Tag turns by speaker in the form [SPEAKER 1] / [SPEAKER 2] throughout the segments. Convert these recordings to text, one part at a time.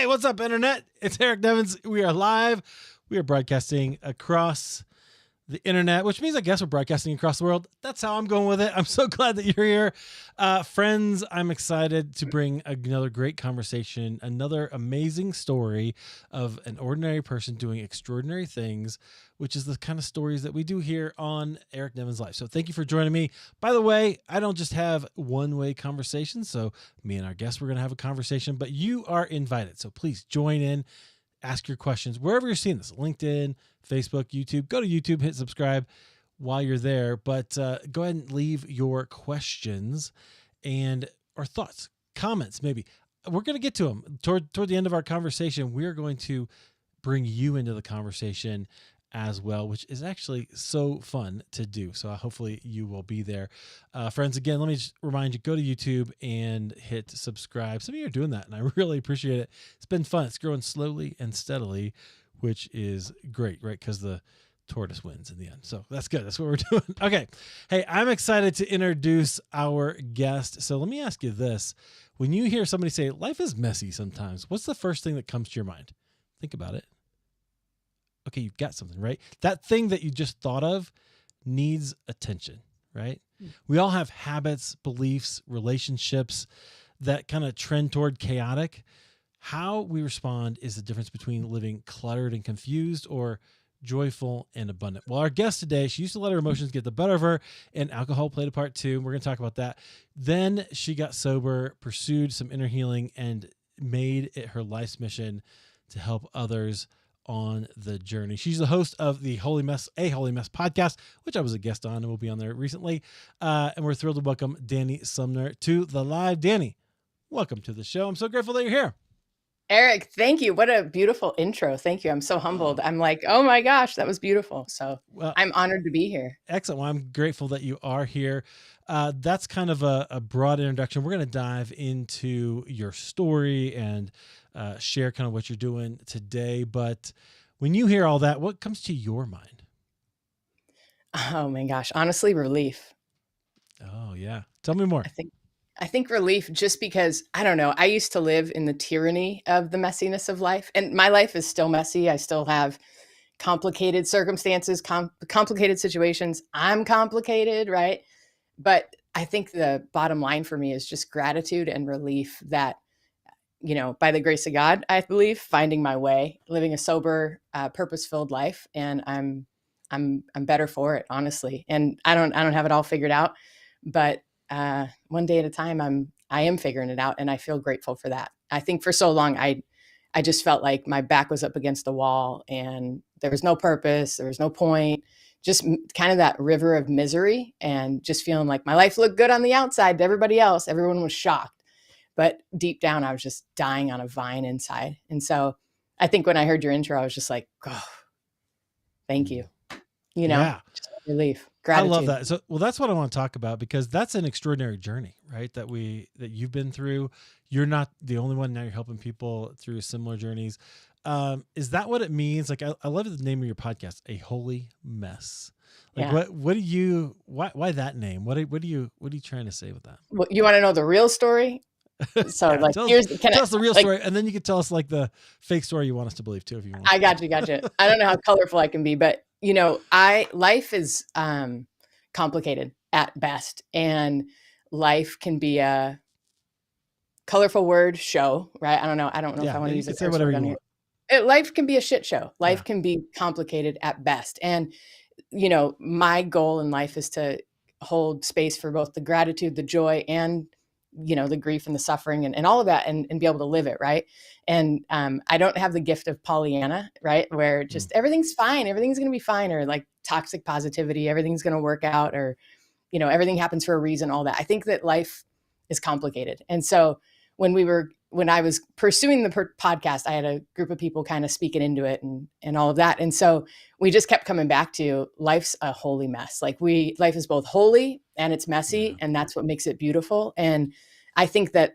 [SPEAKER 1] Hey, what's up, Internet? It's Eric Nevins. We are live. We are broadcasting across the internet, which means I guess we're broadcasting across the world. That's how I'm going with it. I'm so glad that you're here. Friends, I'm excited to bring another great conversation, another amazing story of an ordinary person doing extraordinary things, which is the kind of stories that we do here on Eric Nevins Life. So thank you for joining me. By the way, I don't just have one-way conversations. So me and our guests, we're going to have a conversation, but you are invited. So please join in. Ask your questions wherever you're seeing this, LinkedIn, Facebook, YouTube. Go to YouTube, hit subscribe while you're there. But go ahead and leave your questions and or thoughts, comments, maybe. We're going to get to them. Toward the end of our conversation, we're going to bring you into the conversation as well, which is actually so fun to do. So hopefully you will be there. Friends, again, let me just remind you, go to YouTube and hit subscribe. Some of you are doing that, and I really appreciate it. It's been fun. It's growing slowly and steadily, which is great, right? Because the tortoise wins in the end. So that's good. That's what we're doing. Okay. Hey, I'm excited to introduce our guest. So let me ask you this. When you hear somebody say, life is messy sometimes, what's the first thing that comes to your mind? Think about it. Okay, you've got something, right? That thing that you just thought of needs attention, right? We all have habits, beliefs, relationships that kind of trend toward chaotic. How we respond is the difference between living cluttered and confused or joyful and abundant. Well, our guest today, she used to let her emotions get the better of her, and alcohol played a part too. We're going to talk about that. Then she got sober, pursued some inner healing, and made it her life's mission to help others on the journey. She's the host of the Holy Mess podcast, which I was a guest on and will be on there recently. And we're thrilled to welcome Dani Sumner to the live. Dani, welcome to the show. I'm so grateful that you're here.
[SPEAKER 2] Eric, thank you. What a beautiful intro. Thank you. I'm so humbled. I'm like, oh my gosh, that was beautiful. So I'm honored to be here.
[SPEAKER 1] Excellent. Well, I'm grateful that you are here. That's kind of a broad introduction. We're going to dive into your story and share kind of what you're doing today. But when you hear all that, what comes to your mind?
[SPEAKER 2] Oh my gosh. Honestly, relief.
[SPEAKER 1] Oh yeah. Tell me more.
[SPEAKER 2] I think relief, just because, I don't know, I used to live in the tyranny of the messiness of life, and my life is still messy. I still have complicated circumstances, complicated situations. I'm complicated, right? But I think the bottom line for me is just gratitude and relief that, you know, by the grace of God, I believe, finding my way, living a sober, purpose-filled life, and I'm better for it, honestly. And I don't have it all figured out, but one day at a time, I am figuring it out, and I feel grateful for that. I think for so long, I just felt like my back was up against the wall, and there was no purpose, there was no point, just kind of that river of misery, and just feeling like my life looked good on the outside to everybody else. Everyone was shocked, but deep down, I was just dying on a vine inside. And so I think when I heard your intro, I was just like, oh, thank you. You know,
[SPEAKER 1] yeah.
[SPEAKER 2] Just relief. Gratitude.
[SPEAKER 1] I love that. So, well, that's what I want to talk about, because that's an extraordinary journey, right? That you've been through. You're not the only one. Now you're helping people through similar journeys. Is that what it means? Like, I love the name of your podcast, A Holy Mess. Like, yeah. Why that name? What are you trying to say with that?
[SPEAKER 2] Well, you want to know the real story? So
[SPEAKER 1] yeah,
[SPEAKER 2] like,
[SPEAKER 1] tell us the real story, and then you can tell us like the fake story you want us to believe too, if you want.
[SPEAKER 2] I got you. I don't know how colorful I can be, but you know, life is complicated at best, and life can be a colorful word show, right? I don't know if I want to use it.
[SPEAKER 1] Say whatever you want.
[SPEAKER 2] Life can be a shit show. Life can be complicated at best, and you know, my goal in life is to hold space for both the gratitude, the joy, and you know, the grief and the suffering and all of that, and be able to live it. Right. And I don't have the gift of Pollyanna, right, where just everything's fine, everything's going to be fine, or like toxic positivity, everything's going to work out, or, you know, everything happens for a reason, all that. I think that life is complicated. And so when I was pursuing the podcast, I had a group of people kind of speaking into it and all of that. And so we just kept coming back to life's a holy mess. Like life is both holy and it's messy, and that's what makes it beautiful. And I think that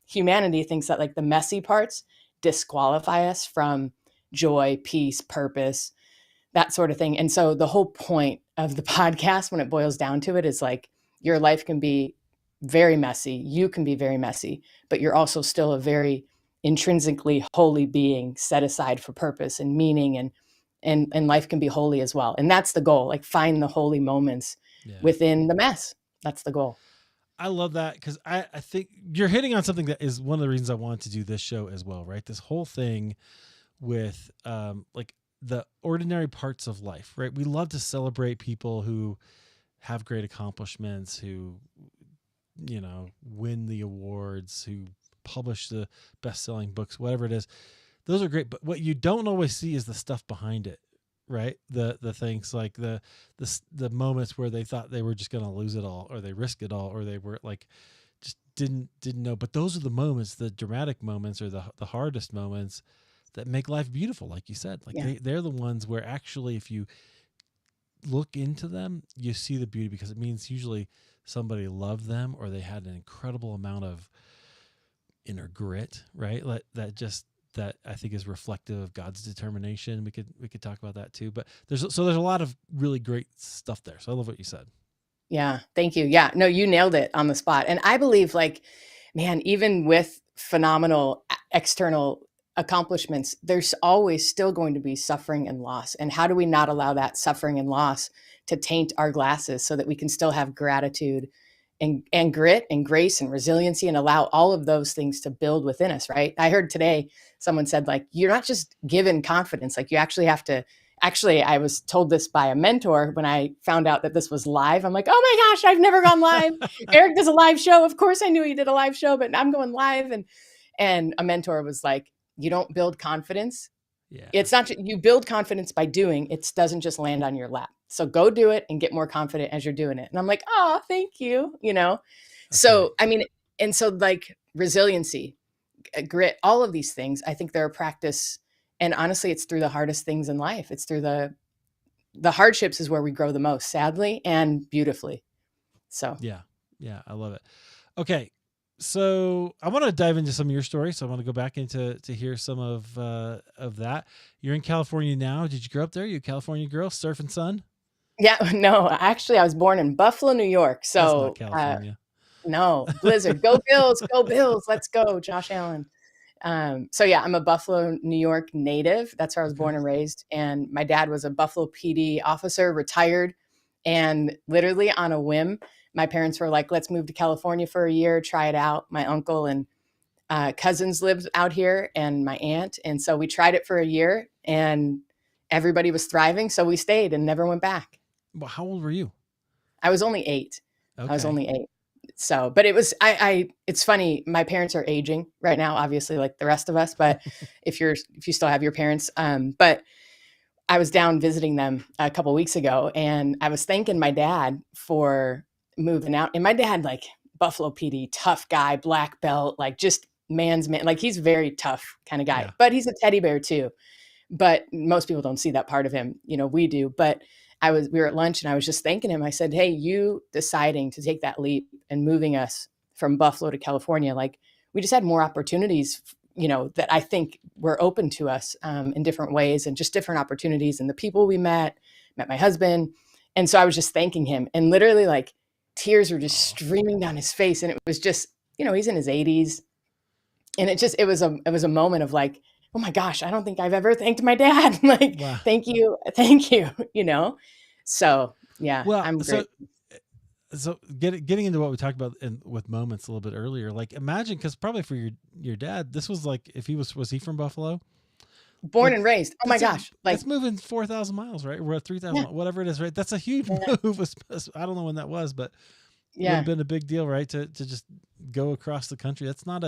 [SPEAKER 2] humanity thinks that like the messy parts disqualify us from joy, peace, purpose, that sort of thing. And so the whole point of the podcast, when it boils down to it, is like your life can be very messy. You can be very messy, but you're also still a very intrinsically holy being set aside for purpose and meaning, and life can be holy as well. And that's the goal. Like, find the holy moments
[SPEAKER 1] Yeah.
[SPEAKER 2] within the mess. That's the goal.
[SPEAKER 1] I love that because I think you're hitting on something that is one of the reasons I wanted to do this show as well, right? This whole thing with like the ordinary parts of life, right? We love to celebrate people who have great accomplishments, who, win the awards, who publish the best-selling books, whatever it is. Those are great, but what you don't always see is the stuff behind it, right? The things like the moments where they thought they were just going to lose it all, or they risked it all, or they were like just didn't know. But those are the moments, the dramatic moments, or the hardest moments that make life beautiful, like you said. Like
[SPEAKER 2] Yeah.
[SPEAKER 1] they're the ones where actually, if you look into them, you see the beauty, because it means usually somebody loved them, or they had an incredible amount of inner grit, right? That I think is reflective of God's determination. We could talk about that too. But there's a lot of really great stuff there. So I love what you said.
[SPEAKER 2] Yeah. Thank you. Yeah. No, you nailed it on the spot. And I believe, like, man, even with phenomenal external accomplishments, there's always still going to be suffering and loss. And how do we not allow that suffering and loss to taint our glasses so that we can still have gratitude and grit and grace and resiliency, and allow all of those things to build within us, right? I heard today someone said, like, you're not just given confidence, like you actually have to. Actually, I was told this by a mentor when I found out that this was live. I'm like, oh my gosh, I've never gone live. Eric does a live show. Of course I knew he did a live show, but I'm going live. And a mentor was like, you don't build confidence.
[SPEAKER 1] Yeah.
[SPEAKER 2] It's not, you build confidence by doing. It doesn't just land on your lap. So go do it and get more confident as you're doing it. And I'm like, oh, thank you. So,
[SPEAKER 1] right.
[SPEAKER 2] I mean, and so, like, resiliency, grit, all of these things, I think they're a practice. And honestly, it's through the hardest things in life. It's through the hardships is where we grow the most, sadly and beautifully. So
[SPEAKER 1] Yeah. I love it. Okay. So I want to dive into some of your story. So I want to go back into to hear some of that. You're in California now. Did you grow up there? You a California girl, surfing sun?
[SPEAKER 2] yeah, no, actually I was born in Buffalo, New York.
[SPEAKER 1] That's not
[SPEAKER 2] So
[SPEAKER 1] California.
[SPEAKER 2] no, Blizzard, go Bills, go Bills. Let's go, Josh Allen. So yeah, I'm a Buffalo, New York native. That's where I was born and raised. And my dad was a Buffalo PD officer, retired. And literally on a whim, my parents were like, let's move to California for a year, try it out. My uncle and cousins lived out here, and my aunt. And so we tried it for a year, and everybody was thriving. So we stayed and never went back.
[SPEAKER 1] Well, how old were you?
[SPEAKER 2] I was only 8.
[SPEAKER 1] Okay.
[SPEAKER 2] I was only 8. So, but it was, it's funny. My parents are aging right now, obviously, like the rest of us, but if you still have your parents, but I was down visiting them a couple of weeks ago, and I was thanking my dad for moving out. And my dad, like, Buffalo PD, tough guy, black belt, like, just man's man. Like, he's a very tough kind of guy,
[SPEAKER 1] Yeah.
[SPEAKER 2] but he's a teddy bear too. But most people don't see that part of him. We do. But we were at lunch, and I was just thanking him. I said, hey, you deciding to take that leap and moving us from Buffalo to California, like, we just had more opportunities, that I think were open to us in different ways, and just different opportunities, and the people we met my husband. And so I was just thanking him, and literally, like, tears were just streaming down his face. And it was just, he's in his 80s. And it was a moment of, like, oh my gosh, I don't think I've ever thanked my dad. Like,
[SPEAKER 1] wow.
[SPEAKER 2] thank you. So yeah,
[SPEAKER 1] Well,
[SPEAKER 2] I'm great.
[SPEAKER 1] So getting into what we talked about with moments a little bit earlier, like, imagine, because probably for your dad, this was like, if he was he from Buffalo?
[SPEAKER 2] Born
[SPEAKER 1] Like,
[SPEAKER 2] and raised. Oh my gosh. Like,
[SPEAKER 1] that's moving 4,000 miles, right? We're at 3,000,
[SPEAKER 2] yeah,
[SPEAKER 1] whatever it is, right? That's a huge move. I don't know when that was, but it would
[SPEAKER 2] yeah.
[SPEAKER 1] have been a big deal, right? To just go across the country. That's not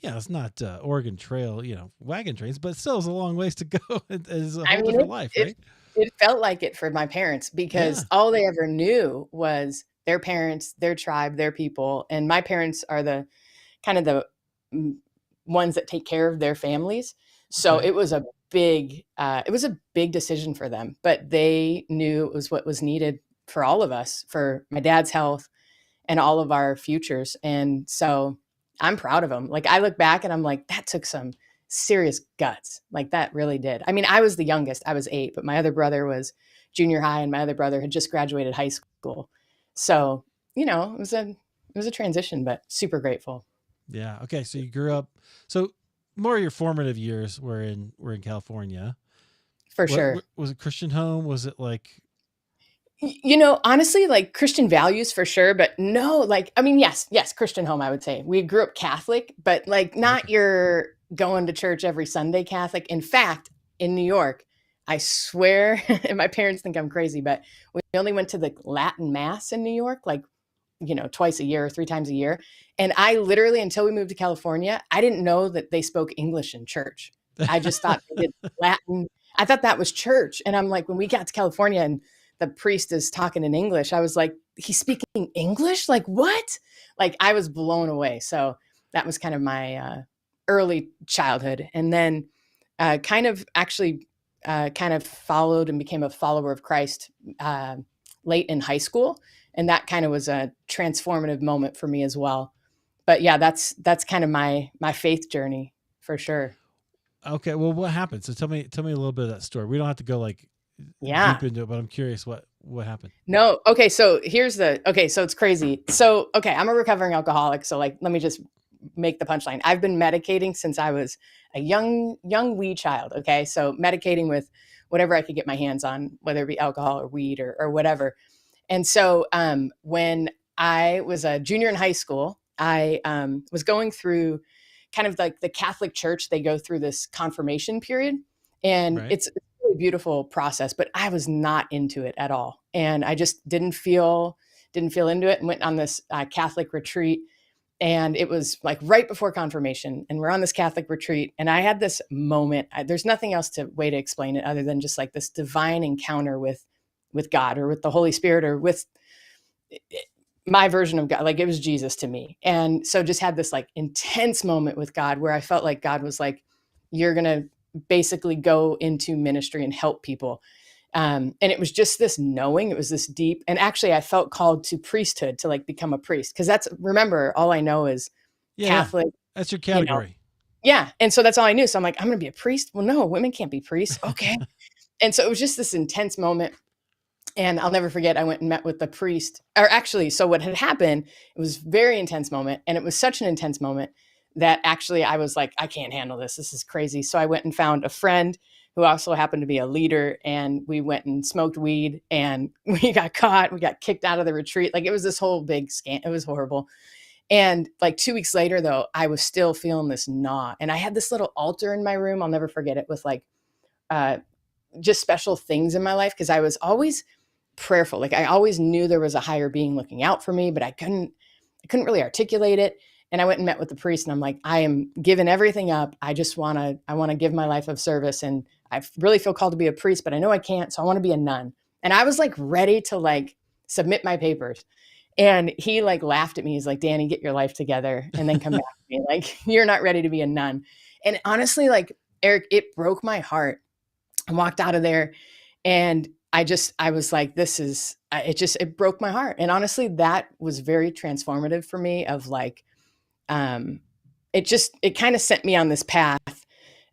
[SPEAKER 1] it's not Oregon Trail, wagon trains, but still is a long ways to go. It's a whole different life, right?
[SPEAKER 2] It felt like it for my parents, because all they ever knew was their parents, their tribe, their people. And my parents are the kind of the ones that take care of their families. So
[SPEAKER 1] Okay.
[SPEAKER 2] it was a big decision for them, but they knew it was what was needed for all of us, for my dad's health and all of our futures. And so I'm proud of them. Like, I look back and I'm like, that took some serious guts. Like, that really did. I mean, I was the youngest. I was 8, but my other brother was junior high, and my other brother had just graduated high school. So, it was a transition, but super grateful.
[SPEAKER 1] Yeah. Okay. So you grew up. So more of your formative years were in California.
[SPEAKER 2] for
[SPEAKER 1] What
[SPEAKER 2] sure.
[SPEAKER 1] was it? Christian home? Was it like
[SPEAKER 2] Honestly, like Christian values for sure, but no, like, I mean, yes, Christian home, I would say. We grew up Catholic, but like not
[SPEAKER 1] okay?
[SPEAKER 2] your going to church every Sunday Catholic. In fact, in New York, I swear, and my parents think I'm crazy, but we only went to the Latin Mass in New York, like, twice a year or three times a year. And I literally, until we moved to California, I didn't know that they spoke English in church. I just thought they did Latin. I thought that was church. And I'm like, when we got to California and the priest is talking in English, I was like, he's speaking English? Like, what? Like, I was blown away. So that was kind of my early childhood. And then kind of actually kind of followed and became a follower of Christ late in high school. And that kind of was a transformative moment for me as well. But yeah, that's kind of my faith journey for sure.
[SPEAKER 1] Okay, well, what happened? So tell me a little bit of that story. We don't have to go like
[SPEAKER 2] Yeah.
[SPEAKER 1] deep into it, but I'm curious what happened.
[SPEAKER 2] No. Okay. So so it's crazy. So, okay, I'm a recovering alcoholic. So, like, let me just make the punchline. I've been medicating since I was a young wee child. Okay. So, medicating with whatever I could get my hands on, whether it be alcohol or weed or whatever. And so, when I was a junior in high school, I was going through kind of like the Catholic Church. They go through this confirmation period, and
[SPEAKER 1] Right.
[SPEAKER 2] it's a really beautiful process. But I was not into it at all, and I just didn't feel into it, and went on this Catholic retreat. And it was like right before confirmation, and we're on this Catholic retreat, and I had this moment. There's nothing else to way to explain it other than just like this divine encounter with God or with the Holy Spirit or with my version of God. Like, it was Jesus to me. And so just had this like intense moment with God where I felt like God was like, you're going to basically go into ministry and help people. And it was just this knowing, it was this deep, and actually I felt called to priesthood, to like become a priest. Cause remember, all I know is
[SPEAKER 1] Yeah, yeah.
[SPEAKER 2] Catholic,
[SPEAKER 1] That's your
[SPEAKER 2] you know?
[SPEAKER 1] category.
[SPEAKER 2] Yeah. And so that's all I knew. So I'm like, I'm going to be a priest. Well, no, women can't be priests. Okay. And so it was just this intense moment. And I'll never forget, I went and met with the priest. Or actually, so what had happened, it was a very intense moment. And it was such an intense moment that actually I was like, I can't handle this. This is crazy. So I went and found a friend who also happened to be a leader. And we went and smoked weed, and we got caught. We got kicked out of the retreat. Like, it was this whole big scam. It was horrible. And like 2 weeks later, though, I was still feeling this gnaw. And I had this little altar in my room. I'll never forget it, with like uh, just special things in my life, because I was always prayerful. Like, I always knew there was a higher being looking out for me, but I couldn't really articulate it. And I went and met with the priest, and I'm like, I am giving everything up. I want to give my life of service. And I really feel called to be a priest, but I know I can't. So I want to be a nun. And I was like ready to like submit my papers. And he like laughed at me. He's like, Dani, get your life together and then come back to me. Like, you're not ready to be a nun. And honestly, like, Eric, it broke my heart. I walked out of there, and I was like, it broke my heart. And honestly, that was very transformative for me, of like, um, it kind of sent me on this path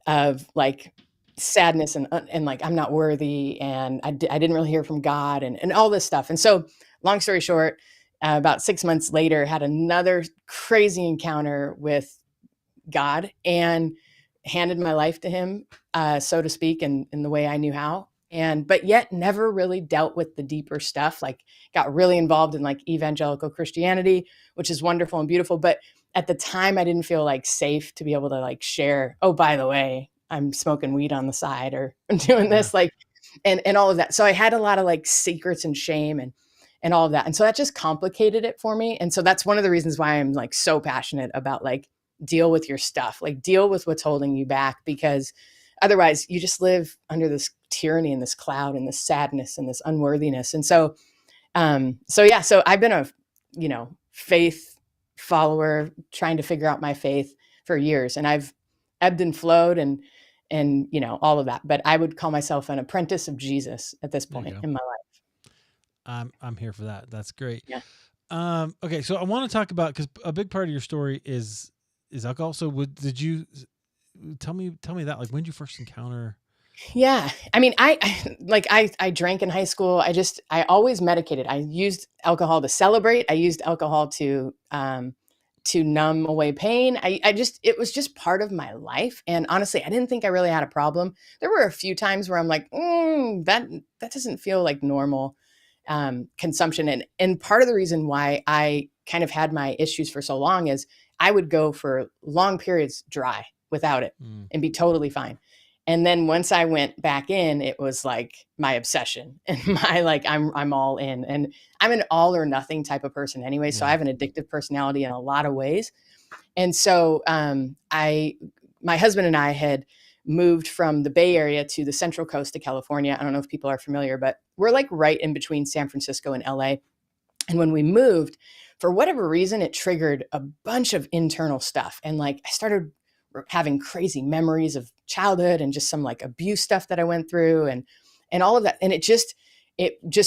[SPEAKER 2] of like sadness, and like, I'm not worthy. And I didn't really hear from God, and all this stuff. And so, long story short, about 6 months later, had another crazy encounter with God, and handed my life to him, so to speak, in the way I knew how. But yet never really dealt with the deeper stuff. Like, got really involved in like evangelical Christianity, which is wonderful and beautiful. But at the time, I didn't feel like safe to be able to like share, oh, by the way, I'm smoking weed on the side, or I'm doing
[SPEAKER 1] Yeah.
[SPEAKER 2] this, like, and all of that. So I had a lot of like secrets and shame, and all of that. And so that just complicated it for me. And so that's one of the reasons why I'm like so passionate about like, deal with your stuff, like deal with what's holding you back, because otherwise you just live under this tyranny and this cloud and this sadness and this unworthiness. And so I've been a, faith follower, trying to figure out my faith for years, and I've ebbed and flowed, and all of that. But I would call myself an apprentice of Jesus at this
[SPEAKER 1] There you
[SPEAKER 2] point
[SPEAKER 1] go.
[SPEAKER 2] in my life.
[SPEAKER 1] I'm here for that. That's great.
[SPEAKER 2] Yeah.
[SPEAKER 1] Okay, so I want to talk about, because a big part of your story is alcohol. So did you tell me that, like, when did you first encounter?
[SPEAKER 2] Yeah. I mean, I drank in high school. I always medicated. I used alcohol to celebrate. I used alcohol to to numb away pain. It was just part of my life. And honestly, I didn't think I really had a problem. There were a few times where I'm like, that doesn't feel like normal consumption. And part of the reason why I kind of had my issues for so long is I would go for long periods dry without it and be totally fine. And then once I went back in, it was like my obsession and my, like, I'm all in, and I'm an all or nothing type of person anyway. So I have an addictive personality in a lot of ways. And so my husband and I had moved from the Bay Area to the Central Coast of California. I don't know if people are familiar, but we're like right in between San Francisco and LA. And when we moved, for whatever reason, it triggered a bunch of internal stuff. And like I started having crazy memories of childhood and just some like abuse stuff that I went through and all of that. And it just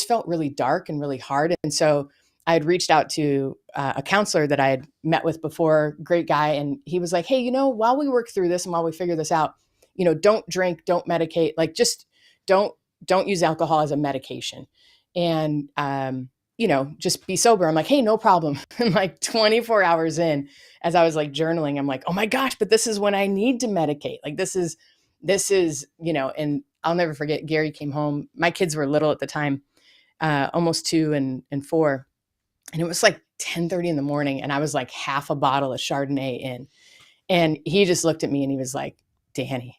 [SPEAKER 2] felt really dark and really hard. And so I had reached out to a counselor that I had met with before, great guy. And he was like, hey, while we work through this and while we figure this out, don't drink, don't medicate, like just don't use alcohol as a medication. And, just be sober. I'm like, hey, no problem. And like 24 hours in, as I was like journaling, I'm like, oh my gosh, but this is when I need to medicate. Like this is, and I'll never forget, Gary came home. My kids were little at the time, almost 2 and 4. And it was like 10:30 in the morning. And I was like half a bottle of Chardonnay in. And he just looked at me and he was like, Dani,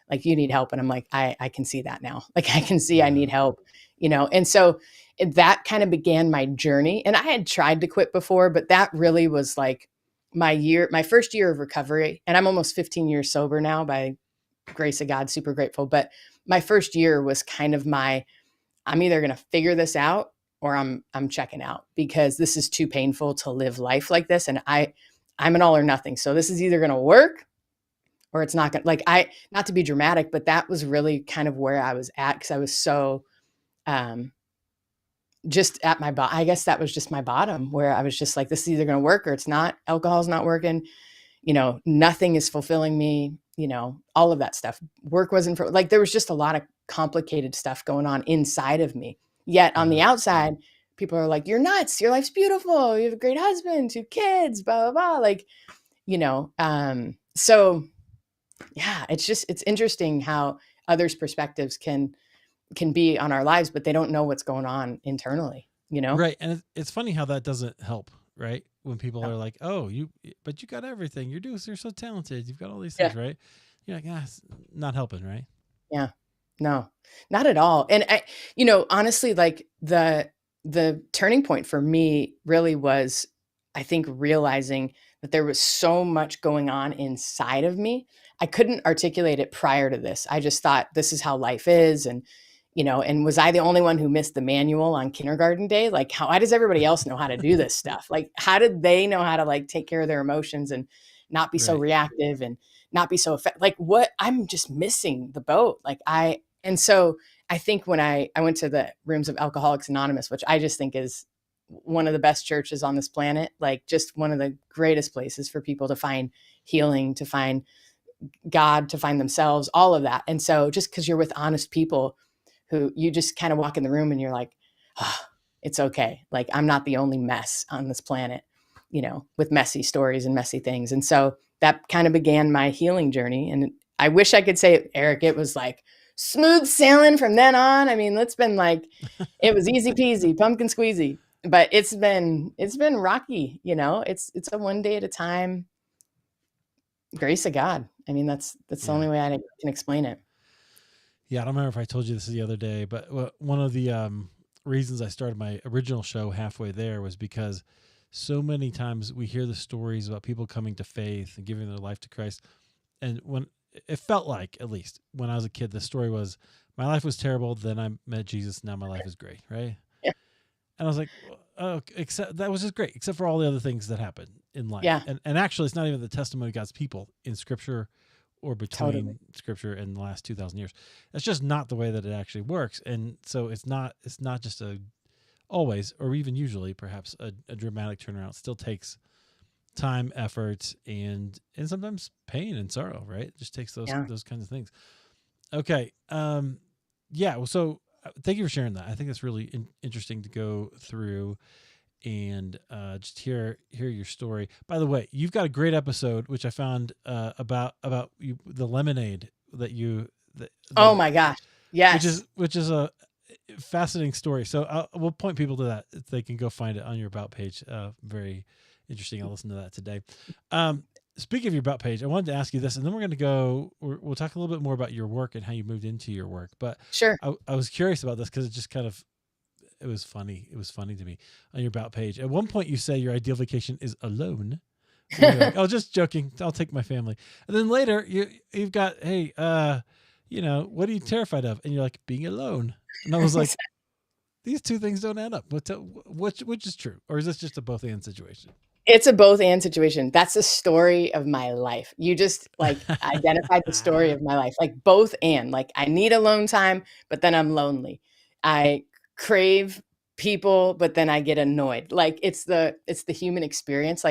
[SPEAKER 2] like you need help. And I'm like, I can see that now. Like I can see I need help, And so that kind of began my journey. And I had tried to quit before, but that really was like my first year of recovery. And I'm almost 15 years sober now, by grace of God, super grateful. But my first year was kind of I'm either going to figure this out or I'm checking out, because this is too painful to live life like this. And I'm an all or nothing. So this is either going to work or it's not going to, not to be dramatic, but that was really kind of where I was at. Cause I was so, just at my I guess that was just my bottom, where I was just like, this is either going to work or it's not. Alcohol's not working. Nothing is fulfilling me, all of that stuff. Work wasn't there was just a lot of complicated stuff going on inside of me. Yet on the outside, people are like, you're nuts. Your life's beautiful. You have a great husband, 2 kids, blah, blah, blah. So yeah, it's interesting how others' perspectives can be on our lives, but they don't know what's going on internally,
[SPEAKER 1] Right. And it's funny how that doesn't help, right? When people are like, oh, but you got everything. You're so talented. You've got all these things, right? You're like, it's not helping, right?
[SPEAKER 2] Yeah, no, not at all. And honestly, like the turning point for me really was, I think, realizing that there was so much going on inside of me. I couldn't articulate it prior to this. I just thought this is how life is. And was I the only one who missed the manual on kindergarten day? Like, why does everybody else know how to do this stuff? Like, how did they know how to like take care of their emotions and not be so reactive and not be so like what? I'm just missing the boat. And so I think when I went to the rooms of Alcoholics Anonymous, which I just think is one of the best churches on this planet, like just one of the greatest places for people to find healing, to find God, to find themselves, all of that. And so just because you're with honest people who you just kind of walk in the room and you're like, oh, it's okay. Like I'm not the only mess on this planet, with messy stories and messy things. And so that kind of began my healing journey. And I wish I could say, Eric, it was like smooth sailing from then on. I mean, it's been like, it was easy peasy, pumpkin squeezy, but it's been rocky, it's a one day at a time, grace of God. I mean, that's the only way I can explain it.
[SPEAKER 1] Yeah, I don't remember if I told you this the other day, but one of the reasons I started my original show halfway there was because so many times we hear the stories about people coming to faith and giving their life to Christ. And when it felt like, at least when I was a kid, the story was, my life was terrible, then I met Jesus, now my life is great, right?
[SPEAKER 2] Yeah.
[SPEAKER 1] And I was like, oh, except that was just great, except for all the other things that happen in life.
[SPEAKER 2] Yeah.
[SPEAKER 1] And actually, it's not even the testimony of God's people in Scripture or between Scripture and the last 2,000 years. That's just not the way that it actually works. And so it's not just always, or even usually perhaps a dramatic turnaround. It still takes time, effort, and sometimes pain and sorrow, right? It just takes those kinds of things. Okay. So thank you for sharing that. I think that's really interesting to go through. and just hear your story. By the way, you've got a great episode which I found about you, the lemonade that you
[SPEAKER 2] Oh
[SPEAKER 1] the
[SPEAKER 2] my gosh.
[SPEAKER 1] which
[SPEAKER 2] Yes.
[SPEAKER 1] is a fascinating story. So we'll point people to that if they can go find it on your about page. Very interesting. I'll listen to that today. Speaking of your about page, I wanted to ask you this, and then we're going to we'll talk a little bit more about your work and how you moved into your work. But
[SPEAKER 2] Sure.
[SPEAKER 1] I was curious about this because it just kind of, it was funny. It was funny to me on your about page. At one point, you say your ideal vacation is alone. You're like, oh, just joking. I'll take my family. And then later, you've got, hey, what are you terrified of? And you're like, being alone. And I was like, these two things don't add up. Which is true, or is this just a both and situation?
[SPEAKER 2] It's a both and situation. That's the story of my life. You just like identified the story of my life, like both and. Like I need alone time, but then I'm lonely. I crave people, but then I get annoyed. Like it's the human experience.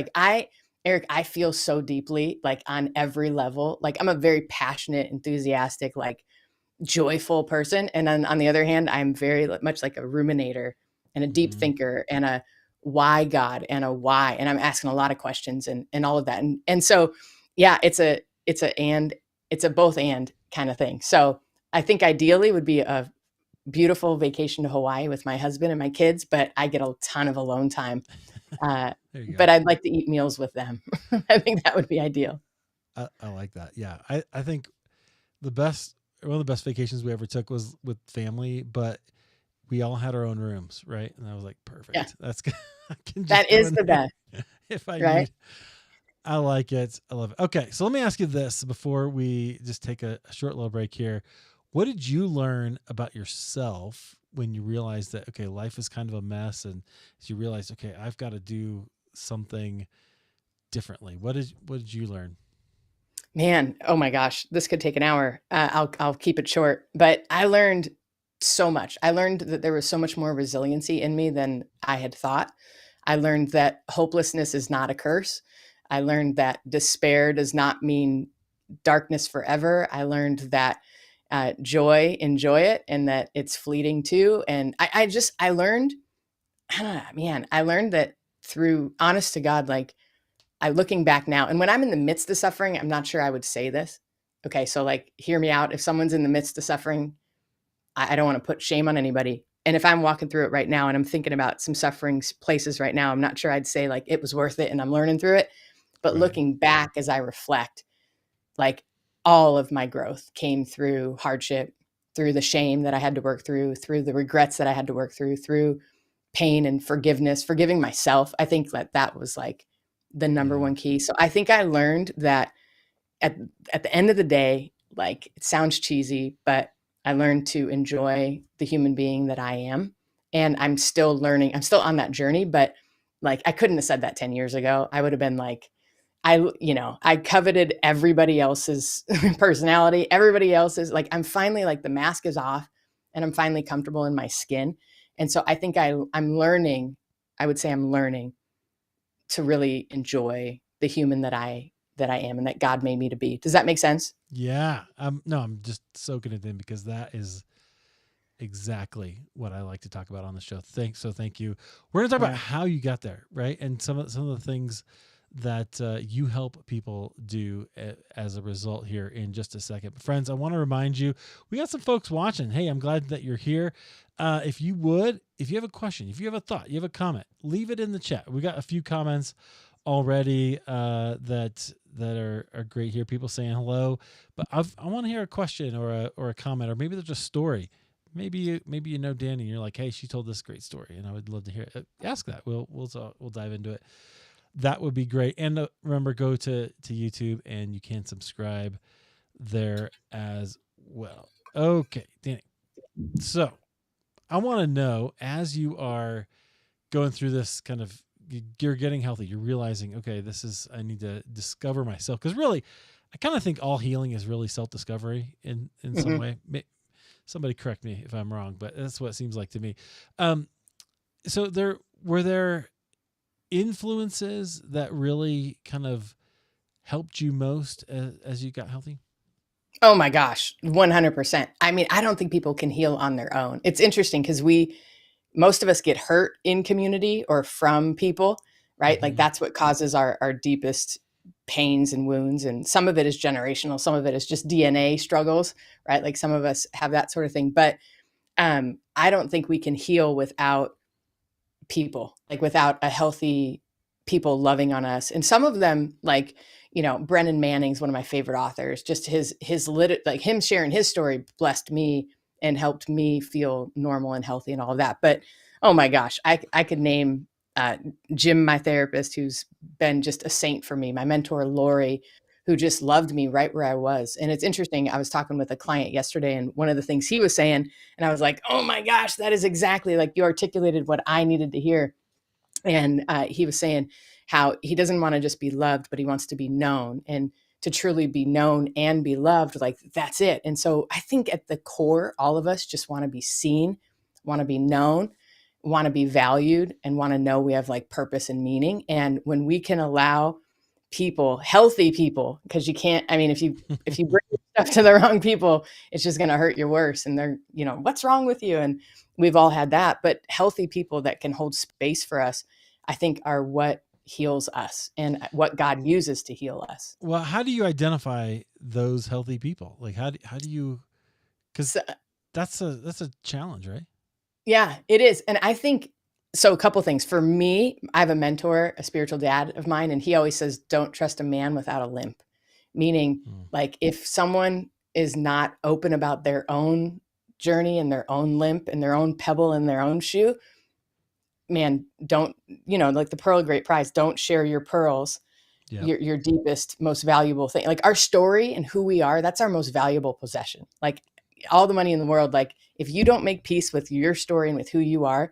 [SPEAKER 2] Eric, I feel so deeply, like on every level. Like I'm a very passionate, enthusiastic, like joyful person. And then on the other hand, I'm very much like a ruminator and a deep
[SPEAKER 1] Mm-hmm.
[SPEAKER 2] thinker and a why God and a why. And I'm asking a lot of questions and all of that. And so, yeah, it's a both and kind of thing. So I think ideally would be a beautiful vacation to Hawaii with my husband and my kids, but I get a ton of alone time. Uh,
[SPEAKER 1] There you go.
[SPEAKER 2] but I'd like to eat meals with them. I think that would be ideal.
[SPEAKER 1] I like that. Yeah, I think the best one of the best vacations we ever took was with family, but we all had our own rooms, right? And I was like,
[SPEAKER 2] Yeah,
[SPEAKER 1] perfect. That's good. I can just
[SPEAKER 2] that
[SPEAKER 1] go
[SPEAKER 2] is
[SPEAKER 1] in
[SPEAKER 2] the
[SPEAKER 1] there
[SPEAKER 2] best,
[SPEAKER 1] if I
[SPEAKER 2] right?
[SPEAKER 1] need. I like it. I love it. Okay, so let me ask you this before we just take a short little break here. What did you learn about yourself when you realized that okay, life is kind of a mess, and as you realized, okay, I've got to do something differently? What did you learn?
[SPEAKER 2] Man, oh my gosh, this could take an hour. I'll keep it short, but I learned so much. I learned that there was so much more resiliency in me than I had thought. I learned that hopelessness is not a curse. I learned that despair does not mean darkness forever. I learned that enjoy it, and that it's fleeting too. And I learned, I don't know, man, I learned that through honest to God, like I looking back now, and when I'm in the midst of suffering, I'm not sure I would say this. Okay, so like, hear me out. If someone's in the midst of suffering, I don't want to put shame on anybody. And if I'm walking through it right now and I'm thinking about some suffering places right now, I'm not sure I'd say like it was worth it and I'm learning through it. But
[SPEAKER 1] Right.
[SPEAKER 2] looking back as I reflect, like all of my growth came through hardship, through the shame that I had to work through the regrets that I had to work through pain and forgiveness, forgiving myself. I think that that was like the number
[SPEAKER 1] Yeah.
[SPEAKER 2] one key. So I think I learned that at at the end of the day, like it sounds cheesy, but I learned to enjoy the human being that I am. And I'm still learning. I'm still on that journey, but like I couldn't have said that 10 years ago. I would have been like, I coveted everybody else's personality. Everybody else's like I'm finally like the mask is off and I'm finally comfortable in my skin. And so I think I'm learning, I would say I'm learning to really enjoy the human that I am and that God made me to be. Does that make sense?
[SPEAKER 1] Yeah. No, I'm just soaking it in because that is exactly what I like to talk about on the show. Thank you. We're going to talk about
[SPEAKER 2] Yeah.
[SPEAKER 1] how you got there, right? And some of the things that you help people do as a result here in just a second. But friends, I want to remind you, we got some folks watching. Hey, I'm glad that you're here. If you have a question, if you have a thought, you have a comment, leave it in the chat. We got a few comments already that are great here. People saying hello, but I want to hear a question or a comment, or maybe there's a story. Maybe you know Dani, and you're like, hey, she told this great story, and I would love to hear it. Ask that. We'll dive into it. That would be great. And remember, go to YouTube and you can subscribe there as well. Okay, Dani. So I want to know, as you are going through this kind of, you're getting healthy, you're realizing, okay, I need to discover myself. Because really, I kind of think all healing is really self-discovery in some
[SPEAKER 2] Mhm.
[SPEAKER 1] way. Somebody correct me if I'm wrong, but that's what it seems like to me. Um, so were there influences that really kind of helped you most as you got healthy?
[SPEAKER 2] Oh my gosh, 100%. I mean, I don't think people can heal on their own. It's interesting because most of us get hurt in community or from people, right? Like
[SPEAKER 1] Mm-hmm.
[SPEAKER 2] that's what causes our deepest pains and wounds. And some of it is generational, some of it is just DNA struggles, right? Like some of us have that sort of thing. But I don't think we can heal without people, like without a healthy people loving on us. And some of them, like, Brennan Manning's one of my favorite authors. Just like him sharing his story blessed me and helped me feel normal and healthy and all of that. But oh my gosh, I could name Jim, my therapist, who's been just a saint for me, my mentor, Lori, who just loved me right where I was. And it's interesting. I was talking with a client yesterday, and one of the things he was saying, and I was like, oh my gosh, that is exactly like you articulated what I needed to hear. And he was saying how he doesn't want to just be loved, but he wants to be known. And to truly be known and be loved, like that's it. And so I think at the core, all of us just want to be seen, want to be known, want to be valued, and want to know we have like purpose and meaning. And when we can allow people, healthy people, because you can't, I mean, if you bring stuff to the wrong people, it's just going to hurt you worse. And they're, what's wrong with you? And we've all had that. But healthy people that can hold space for us, I think, are what heals us and what God uses to heal us.
[SPEAKER 1] Well, how do you identify those healthy people? Like how do you, because
[SPEAKER 2] So,
[SPEAKER 1] that's a challenge, right?
[SPEAKER 2] yeah, it is. And I think, so a couple things. For me, I have a mentor, a spiritual dad of mine, and he always says, don't trust a man without a limp. Meaning, like, if someone is not open about their own journey and their own limp and their own pebble in their own shoe, man, don't, like the pearl of great price, don't share your pearls,
[SPEAKER 1] Yeah.
[SPEAKER 2] your deepest, most valuable thing. Like our story and who we are, that's our most valuable possession. Like all the money in the world, like if you don't make peace with your story and with who you are,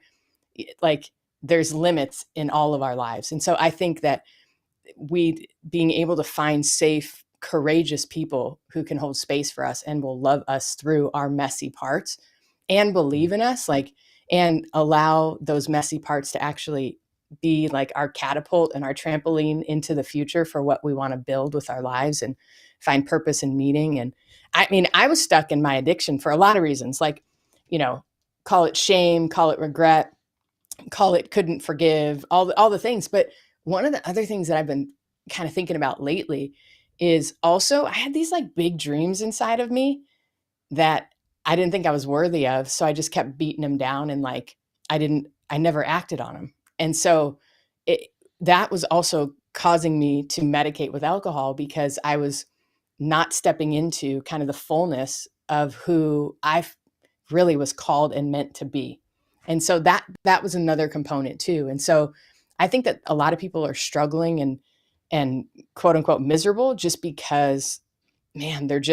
[SPEAKER 2] like there's limits in all of our lives. And so I think that being able to find safe, courageous people who can hold space for us and will love us through our messy parts and believe in us, like, and allow those messy parts to actually be like our catapult and our trampoline into the future for what we want to build with our lives and find purpose and meaning. And I mean, I was stuck in my addiction for a lot of reasons, like, call it shame, call it regret, call it couldn't forgive, all the things. But one of the other things that I've been kind of thinking about lately is also I had these like big dreams inside of me that I didn't think I was worthy of. So I just kept beating them down, and like I never acted on them. And so that was also causing me to medicate with alcohol because I was not stepping into kind of the fullness of who I really was called and meant to be. And so that was another component too. And so I think that a lot of people are struggling and quote unquote miserable just because, man, they're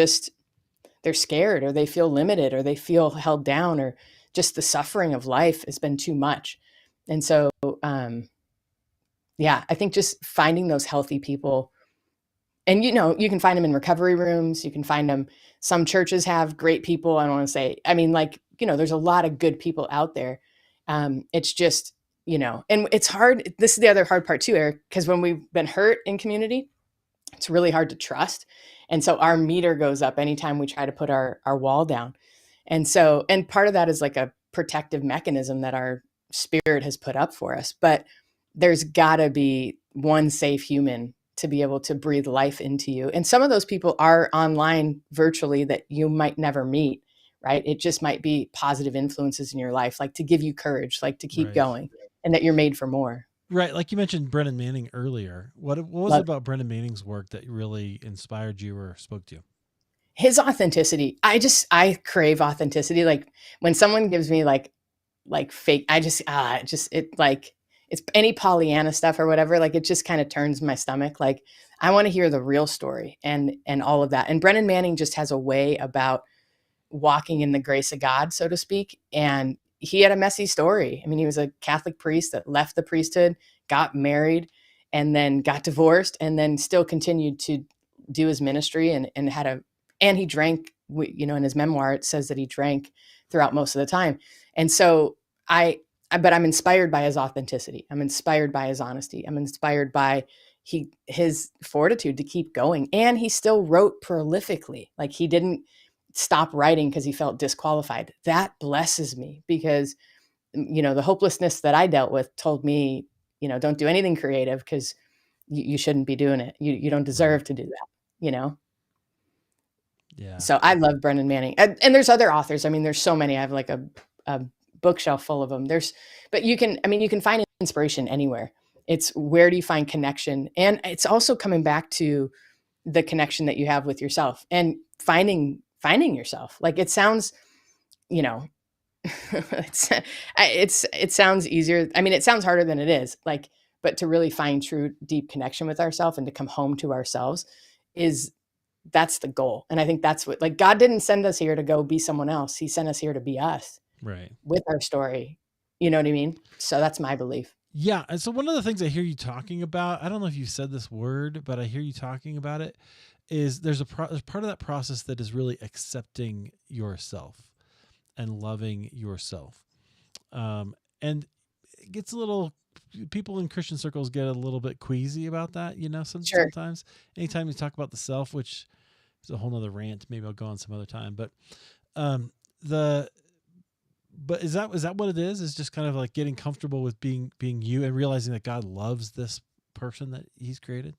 [SPEAKER 2] scared, or they feel limited, or they feel held down, or just the suffering of life has been too much. And so yeah, I think just finding those healthy people, and you can find them in recovery rooms, you can find them, some churches have great people. I don't want to say, I mean, like, there's a lot of good people out there. It's just, and it's hard. This is the other hard part too, Eric, because when we've been hurt in community, it's really hard to trust. And so our meter goes up anytime we try to put our wall down. And so, and part of that is like a protective mechanism that our spirit has put up for us. But there's got to be one safe human to be able to breathe life into you. And some of those people are online virtually that you might never meet, right? It just might be positive influences in your life, like to give you courage, like to keep
[SPEAKER 1] Right.
[SPEAKER 2] going, and that you're made for more.
[SPEAKER 1] Right. Like you mentioned Brennan Manning earlier. What was it about Brennan Manning's work that really inspired you or spoke to you?
[SPEAKER 2] His authenticity. I crave authenticity. Like when someone gives me like fake, it like, it's any Pollyanna stuff or whatever, like it just kind of turns my stomach. Like I want to hear the real story and all of that. And Brennan Manning just has a way about walking in the grace of God, so to speak. And he had a messy story. I mean, he was a Catholic priest that left the priesthood, got married, and then got divorced, and then still continued to do his ministry and he drank, in his memoir, it says that he drank throughout most of the time. And so but I'm inspired by his authenticity. I'm inspired by his honesty. I'm inspired by his fortitude to keep going. And he still wrote prolifically. Like he didn't stop writing because he felt disqualified. That blesses me because the hopelessness that I dealt with told me, don't do anything creative because you shouldn't be doing it. You don't deserve
[SPEAKER 1] Right.
[SPEAKER 2] to do that, you know?
[SPEAKER 1] Yeah.
[SPEAKER 2] So I love Brendan Manning. And there's other authors. I mean, there's so many. I have like a bookshelf full of them. But you can find inspiration anywhere. It's where do you find connection? And it's also coming back to the connection that you have with yourself and finding yourself. Like it sounds, you know, it sounds easier. I mean, it sounds harder than it is. Like, but to really find true deep connection with ourselves and to come home to ourselves is that's the goal. And I think that's what, like, God didn't send us here to go be someone else. He sent us here to be us
[SPEAKER 1] Right.
[SPEAKER 2] with our story. You know what I mean? So that's my belief.
[SPEAKER 1] Yeah. And so one of the things I hear you talking about, I don't know if you said this word, but I hear you talking about it, is there's there's part of that process that is really accepting yourself and loving yourself. And it gets a little, people in Christian circles get a little bit queasy about that,
[SPEAKER 2] Sure.
[SPEAKER 1] sometimes anytime you talk about the self, which is a whole nother rant, maybe I'll go on some other time, but um, the, but is that what it is? Is just kind of like getting comfortable with being you and realizing that God loves this person that he's created.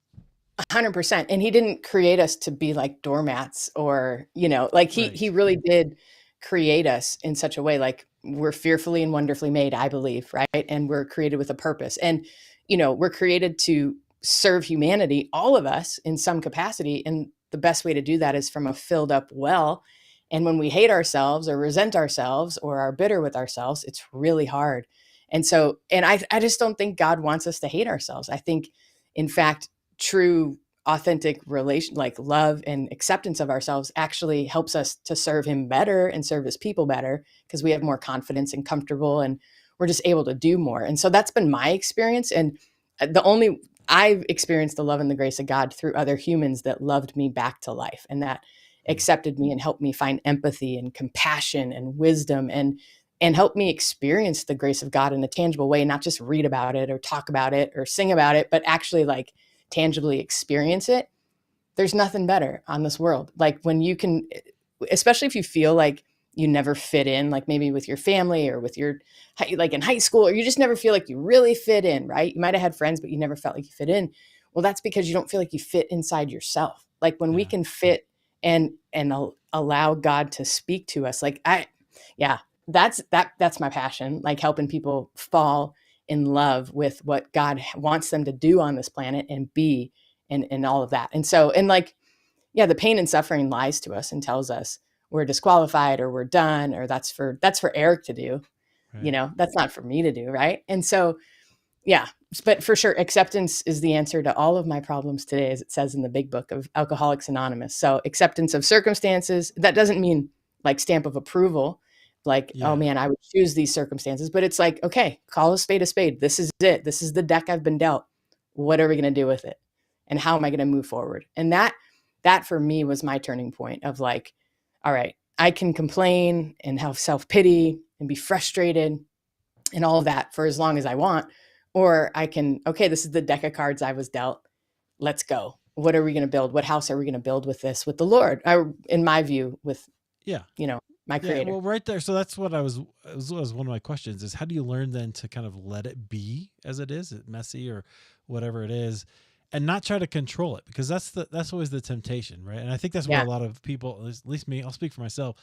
[SPEAKER 2] 100%. And he didn't create us to be like doormats or, like he
[SPEAKER 1] Right.
[SPEAKER 2] really did create us in such a way, like we're fearfully and wonderfully made, I believe, right? And we're created with a purpose. And, we're created to serve humanity, all of us in some capacity. And the best way to do that is from a filled up well. And when we hate ourselves or resent ourselves or are bitter with ourselves, it's really hard. And so, and I just don't think God wants us to hate ourselves. I think, in fact, true authentic relation, like love and acceptance of ourselves, actually helps us to serve him better and serve his people better because we have more confidence and comfortable and we're just able to do more. And so that's been my experience. And I've experienced the love and the grace of God through other humans that loved me back to life and that accepted me and helped me find empathy and compassion and wisdom and help me experience the grace of God in a tangible way, not just read about it or talk about it or sing about it, but actually like tangibly experience it. There's nothing better on this world. Like when you can, especially if you feel like you never fit in, like maybe with your family or with your, like in high school, or you just never feel like you really fit in, right? You might've had friends, but you never felt like you fit in. Well, that's because you don't feel like you fit inside yourself. Like when we
[SPEAKER 1] Yeah.
[SPEAKER 2] can fit and allow God to speak to us, like yeah, that's my passion, like helping people fall in love with what God wants them to do on this planet and be and all of that. And so, and like, yeah, the pain and suffering lies to us and tells us we're disqualified or we're done, or that's for Eric to do.
[SPEAKER 1] Right.
[SPEAKER 2] That's not for me to do. Right. And so, yeah, but for sure, acceptance is the answer to all of my problems today, as it says in the big book of Alcoholics Anonymous. So acceptance of circumstances, that doesn't mean like stamp of approval, like, oh
[SPEAKER 1] Yeah.
[SPEAKER 2] man, I would choose these circumstances, but it's like, okay, call a spade a spade. This is it. This is the deck I've been dealt. What are we going to do with it? And how am I going to move forward? And that for me was my turning point of like, all right, I can complain and have self-pity and be frustrated and all of that for as long as I want. Or I can, okay, this is the deck of cards I was dealt. Let's go. What are we going to build? What house are we going to build with this, with the Lord? In my view, with,
[SPEAKER 1] Yeah.
[SPEAKER 2] my
[SPEAKER 1] Yeah,
[SPEAKER 2] creator.
[SPEAKER 1] well, right there. So that's what was one of my questions is how do you learn then to kind of let it be as it is, messy or whatever it is, and not try to control it, because that's always the temptation, right? And I think that's where a
[SPEAKER 2] Yeah.
[SPEAKER 1] lot of people, at least me, I'll speak for myself,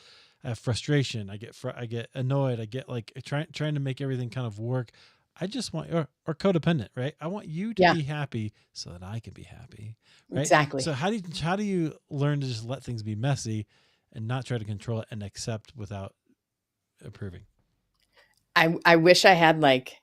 [SPEAKER 1] I have frustration. I get annoyed. I get like trying to make everything kind of work. I just want, or codependent, right? I want you to
[SPEAKER 2] Yeah,
[SPEAKER 1] be happy so that I can be happy, right?
[SPEAKER 2] exactly.
[SPEAKER 1] So how do you learn to just let things be messy and not try to control it and accept without approving?
[SPEAKER 2] I wish I had like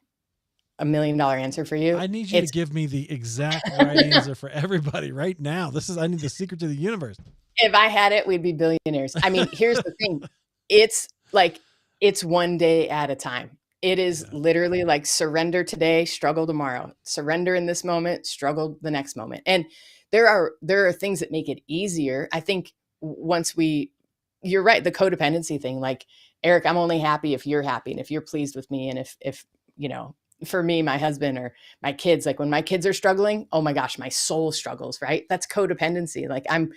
[SPEAKER 2] $1 million answer for you.
[SPEAKER 1] I need you to
[SPEAKER 2] It's
[SPEAKER 1] give me the exact right answer for everybody right now. I need the secret to the universe.
[SPEAKER 2] if I had it, we'd be billionaires. I mean, here's the thing. It's like it's one day at a time. It is
[SPEAKER 1] Yeah.
[SPEAKER 2] literally like surrender today, struggle tomorrow. Surrender in this moment, struggle the next moment. And there are things that make it easier. I think once you're right, the codependency thing, like Eric, I'm only happy if you're happy and if you're pleased with me and if you know, for me, my husband or my kids, like when my kids are struggling, oh my gosh, my soul struggles, right? That's codependency. Like I'm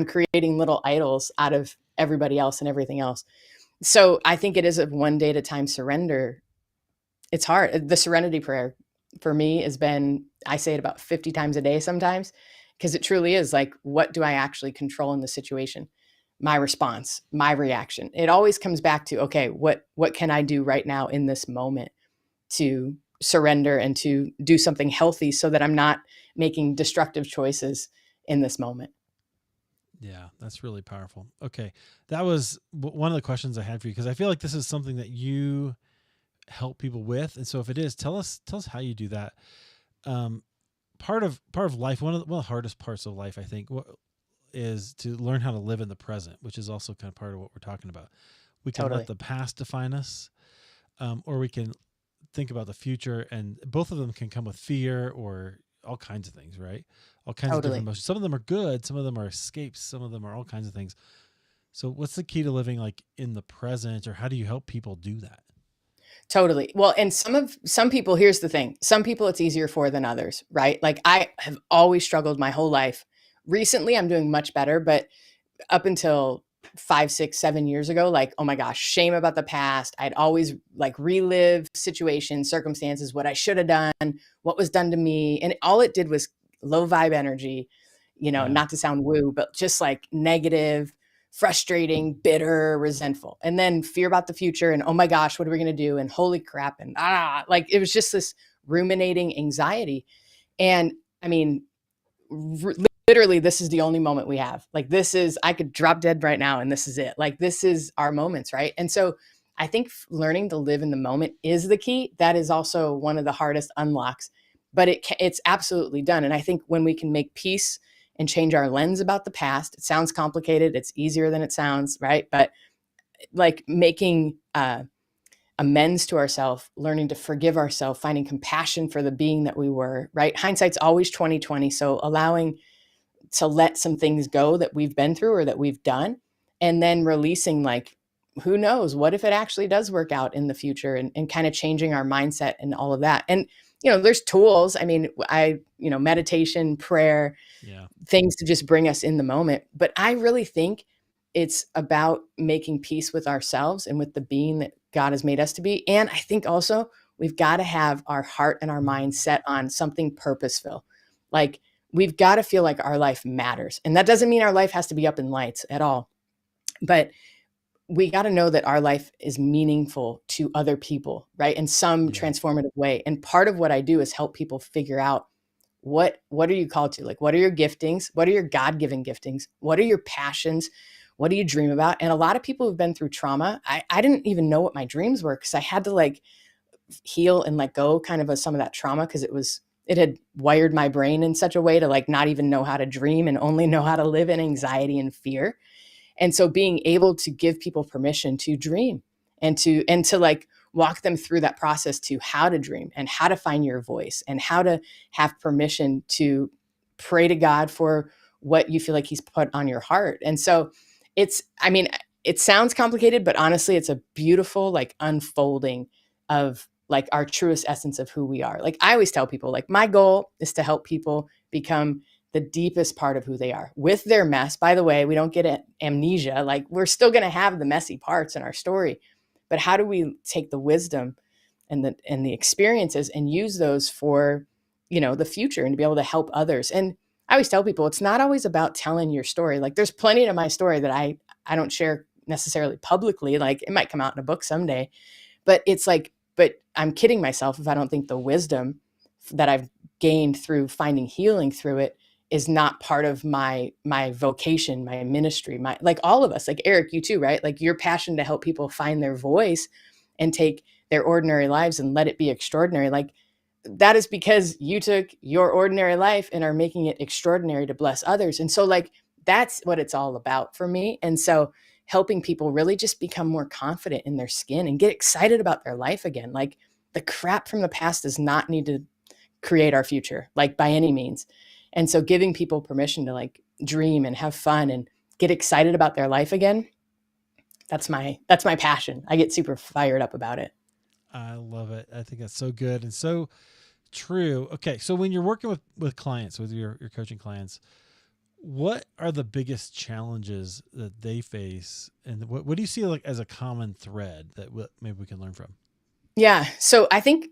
[SPEAKER 2] creating little idols out of everybody else and everything else. So I think it is a one day at a time surrender it's hard. The serenity prayer for me has been, I say it about 50 times a day sometimes, because it truly is like, what do I actually control in the situation? My response, my reaction. It always comes back to, okay, what can I do right now in this moment to surrender and to do something healthy so that I'm not making destructive choices in this moment.
[SPEAKER 1] Yeah, that's really powerful. Okay. That was one of the questions I had for you, because I feel like this is something that you help people with. And so if it is, tell us how you do that. Um, part of life, one of the hardest parts of life, I think, is to learn how to live in the present, which is also kind of part of what we're talking about. We can let
[SPEAKER 2] Totally.
[SPEAKER 1] the past define us, or we can think about the future, and both of them can come with fear or all kinds of things, right? All kinds of different
[SPEAKER 2] Totally.
[SPEAKER 1] emotions. Some of them are good, some of them are escapes, some of them are all kinds of things. So what's the key to living like in the present, or how do you help people do that?
[SPEAKER 2] Totally. Well, and some people, here's the thing. Some people it's easier for than others, right? Like I have always struggled my whole life. Recently I'm doing much better, but up until 5, 6, 7 years ago, like, oh my gosh, shame about the past. I'd always like relive situations, circumstances, what I should have done, what was done to me. And all it did was low vibe energy,
[SPEAKER 1] Yeah.
[SPEAKER 2] not to sound woo, but just like negative, frustrating, bitter, resentful. And then fear about the future and oh my gosh, what are we going to do? And holy crap. And like it was just this ruminating anxiety. And I mean, r- literally this is the only moment we have. Like this is, I could drop dead right now and this is it. Like this is our moments, right? And so I think learning to live in the moment is the key. That is also one of the hardest unlocks, but it's absolutely done. And I think when we can make peace and change our lens about the past, it sounds complicated, it's easier than it sounds, right? But like making amends to ourselves, learning to forgive ourselves, finding compassion for the being that we were, right? Hindsight's always 2020. So allowing to let some things go that we've been through or that we've done, and then releasing, like, who knows, what if it actually does work out in the future, and kind of changing our mindset and all of that. And there's tools. I mean, meditation, prayer,
[SPEAKER 1] Yeah.
[SPEAKER 2] things to just bring us in the moment. But I really think it's about making peace with ourselves and with the being that God has made us to be. And I think also we've got to have our heart and our mind set on something purposeful. Like we've got to feel like our life matters. And that doesn't mean our life has to be up in lights at all. But we got to know that our life is meaningful to other people, right? In some
[SPEAKER 1] Yeah.
[SPEAKER 2] transformative way. And part of what I do is help people figure out what are you called to? Like, what are your giftings? What are your God-given giftings? What are your passions? What do you dream about? And a lot of people who've been through trauma, I didn't even know what my dreams were because I had to like heal and let go kind of some of that trauma because it had wired my brain in such a way to like not even know how to dream and only know how to live in anxiety and fear. And so being able to give people permission to dream and to like walk them through that process to how to dream and how to find your voice and how to have permission to pray to God for what you feel like he's put on your heart. And so I mean, it sounds complicated, but honestly, it's a beautiful like unfolding of like our truest essence of who we are. Like I always tell people, like my goal is to help people become the deepest part of who they are with their mess. By the way, we don't get amnesia. Like we're still going to have the messy parts in our story, but how do we take the wisdom and the experiences and use those for, the future and to be able to help others? And I always tell people it's not always about telling your story. Like there's plenty to my story that I don't share necessarily publicly. Like it might come out in a book someday, but it's like, but I'm kidding myself if I don't think the wisdom that I've gained through finding healing through it is not part of my vocation, my ministry, my, like all of us, like Eric, you too, right? Like your passion to help people find their voice and take their ordinary lives and let it be extraordinary. Like that is because you took your ordinary life and are making it extraordinary to bless others. And so like that's what it's all about for me. And so helping people really just become more confident in their skin and get excited about their life again. Like the crap from the past does not need to create our future, like by any means. And so giving people permission to like dream and have fun and get excited about their life again, that's my passion. I get super fired up about it.
[SPEAKER 1] I love it. I think that's so good and so true. Okay. So when you're working with clients, with your coaching clients, what are the biggest challenges that they face, and what do you see like as a common thread that maybe we can learn from?
[SPEAKER 2] Yeah. So I think,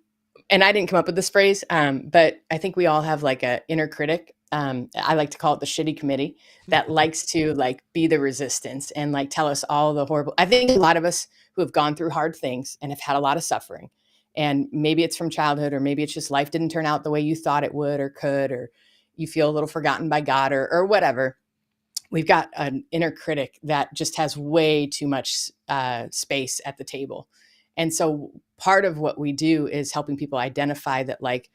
[SPEAKER 2] and I didn't come up with this phrase, but I think we all have like a inner critic. I like to call it the shitty committee that likes to like be the resistance and like tell us all the horrible. I think a lot of us who have gone through hard things and have had a lot of suffering, and maybe it's from childhood, or maybe it's just life didn't turn out the way you thought it would or could, or you feel a little forgotten by God or whatever. We've got an inner critic that just has way too much space at the table. And so part of what we do is helping people identify that, like,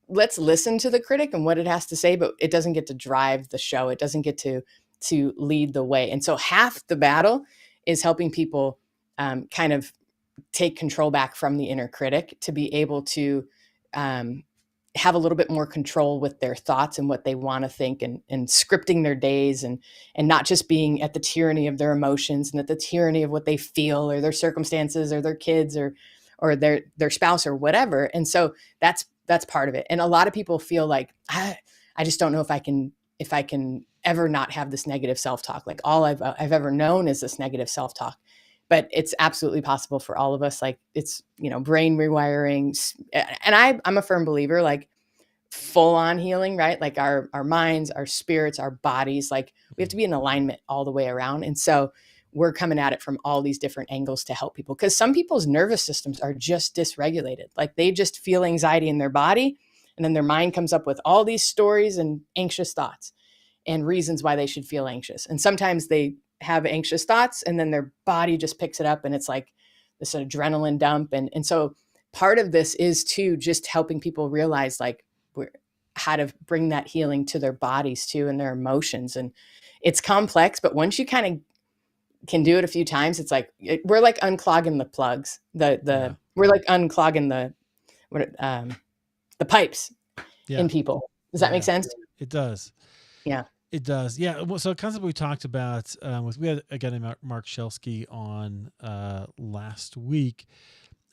[SPEAKER 2] let's listen to the critic and what it has to say, but it doesn't get to drive the show. It doesn't get to lead the way. And so half the battle is helping people kind of take control back from the inner critic to be able to have a little bit more control with their thoughts and what they want to think, and scripting their days, and not just being at the tyranny of their emotions and at the tyranny of what they feel or their circumstances or their kids or their spouse or whatever. And so that's part of it. And a lot of people feel like, I just don't know if I can ever not have this negative self-talk. Like all I've ever known is this negative self-talk. But it's absolutely possible for all of us. Like it's, brain rewiring. And I'm a firm believer, like full on healing, right? Like our minds, our spirits, our bodies, like we have to be in alignment all the way around. And so we're coming at it from all these different angles to help people, because some people's nervous systems are just dysregulated. Like they just feel anxiety in their body, and then their mind comes up with all these stories and anxious thoughts and reasons why they should feel anxious. And sometimes they have anxious thoughts and then their body just picks it up, and it's like this adrenaline dump. And so part of this is to just helping people realize like how to bring that healing to their bodies too, and their emotions. And it's complex, but once you kind of can do it a few times, it's like we're like unclogging the plugs, we're like unclogging the pipes in people. Does that make sense?
[SPEAKER 1] It does.
[SPEAKER 2] Yeah.
[SPEAKER 1] It does. Yeah. Well, so a concept we talked about we had a guy named Mark Shelsky on last week,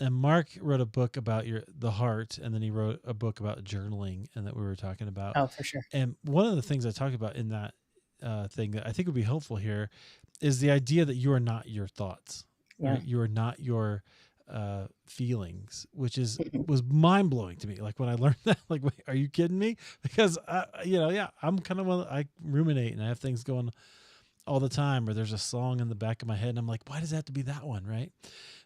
[SPEAKER 1] and Mark wrote a book about the heart, and then he wrote a book about journaling, and that we were talking about.
[SPEAKER 2] Oh, for sure.
[SPEAKER 1] And one of the things I talked about in that thing that I think would be helpful here is the idea that you are not your thoughts.
[SPEAKER 2] Yeah.
[SPEAKER 1] Right? You are not your feelings, which was mind blowing to me. Like when I learned that, like, wait, are you kidding me? Because I'm kind of I ruminate and I have things going all the time, or there's a song in the back of my head and I'm like, why does it have to be that one? Right.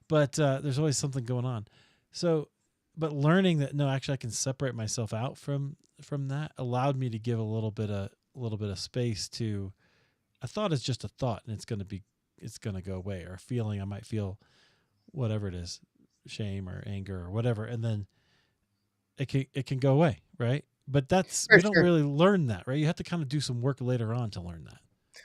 [SPEAKER 1] But there's always something going on. So, but learning that, no, actually I can separate myself out from that allowed me to give a little bit of space to a thought is just a thought, and it's going to go away, or a feeling I might feel, whatever it is, shame or anger or whatever, and then it can go away, right? But we don't really learn that, right? You have to kind of do some work later on to learn that.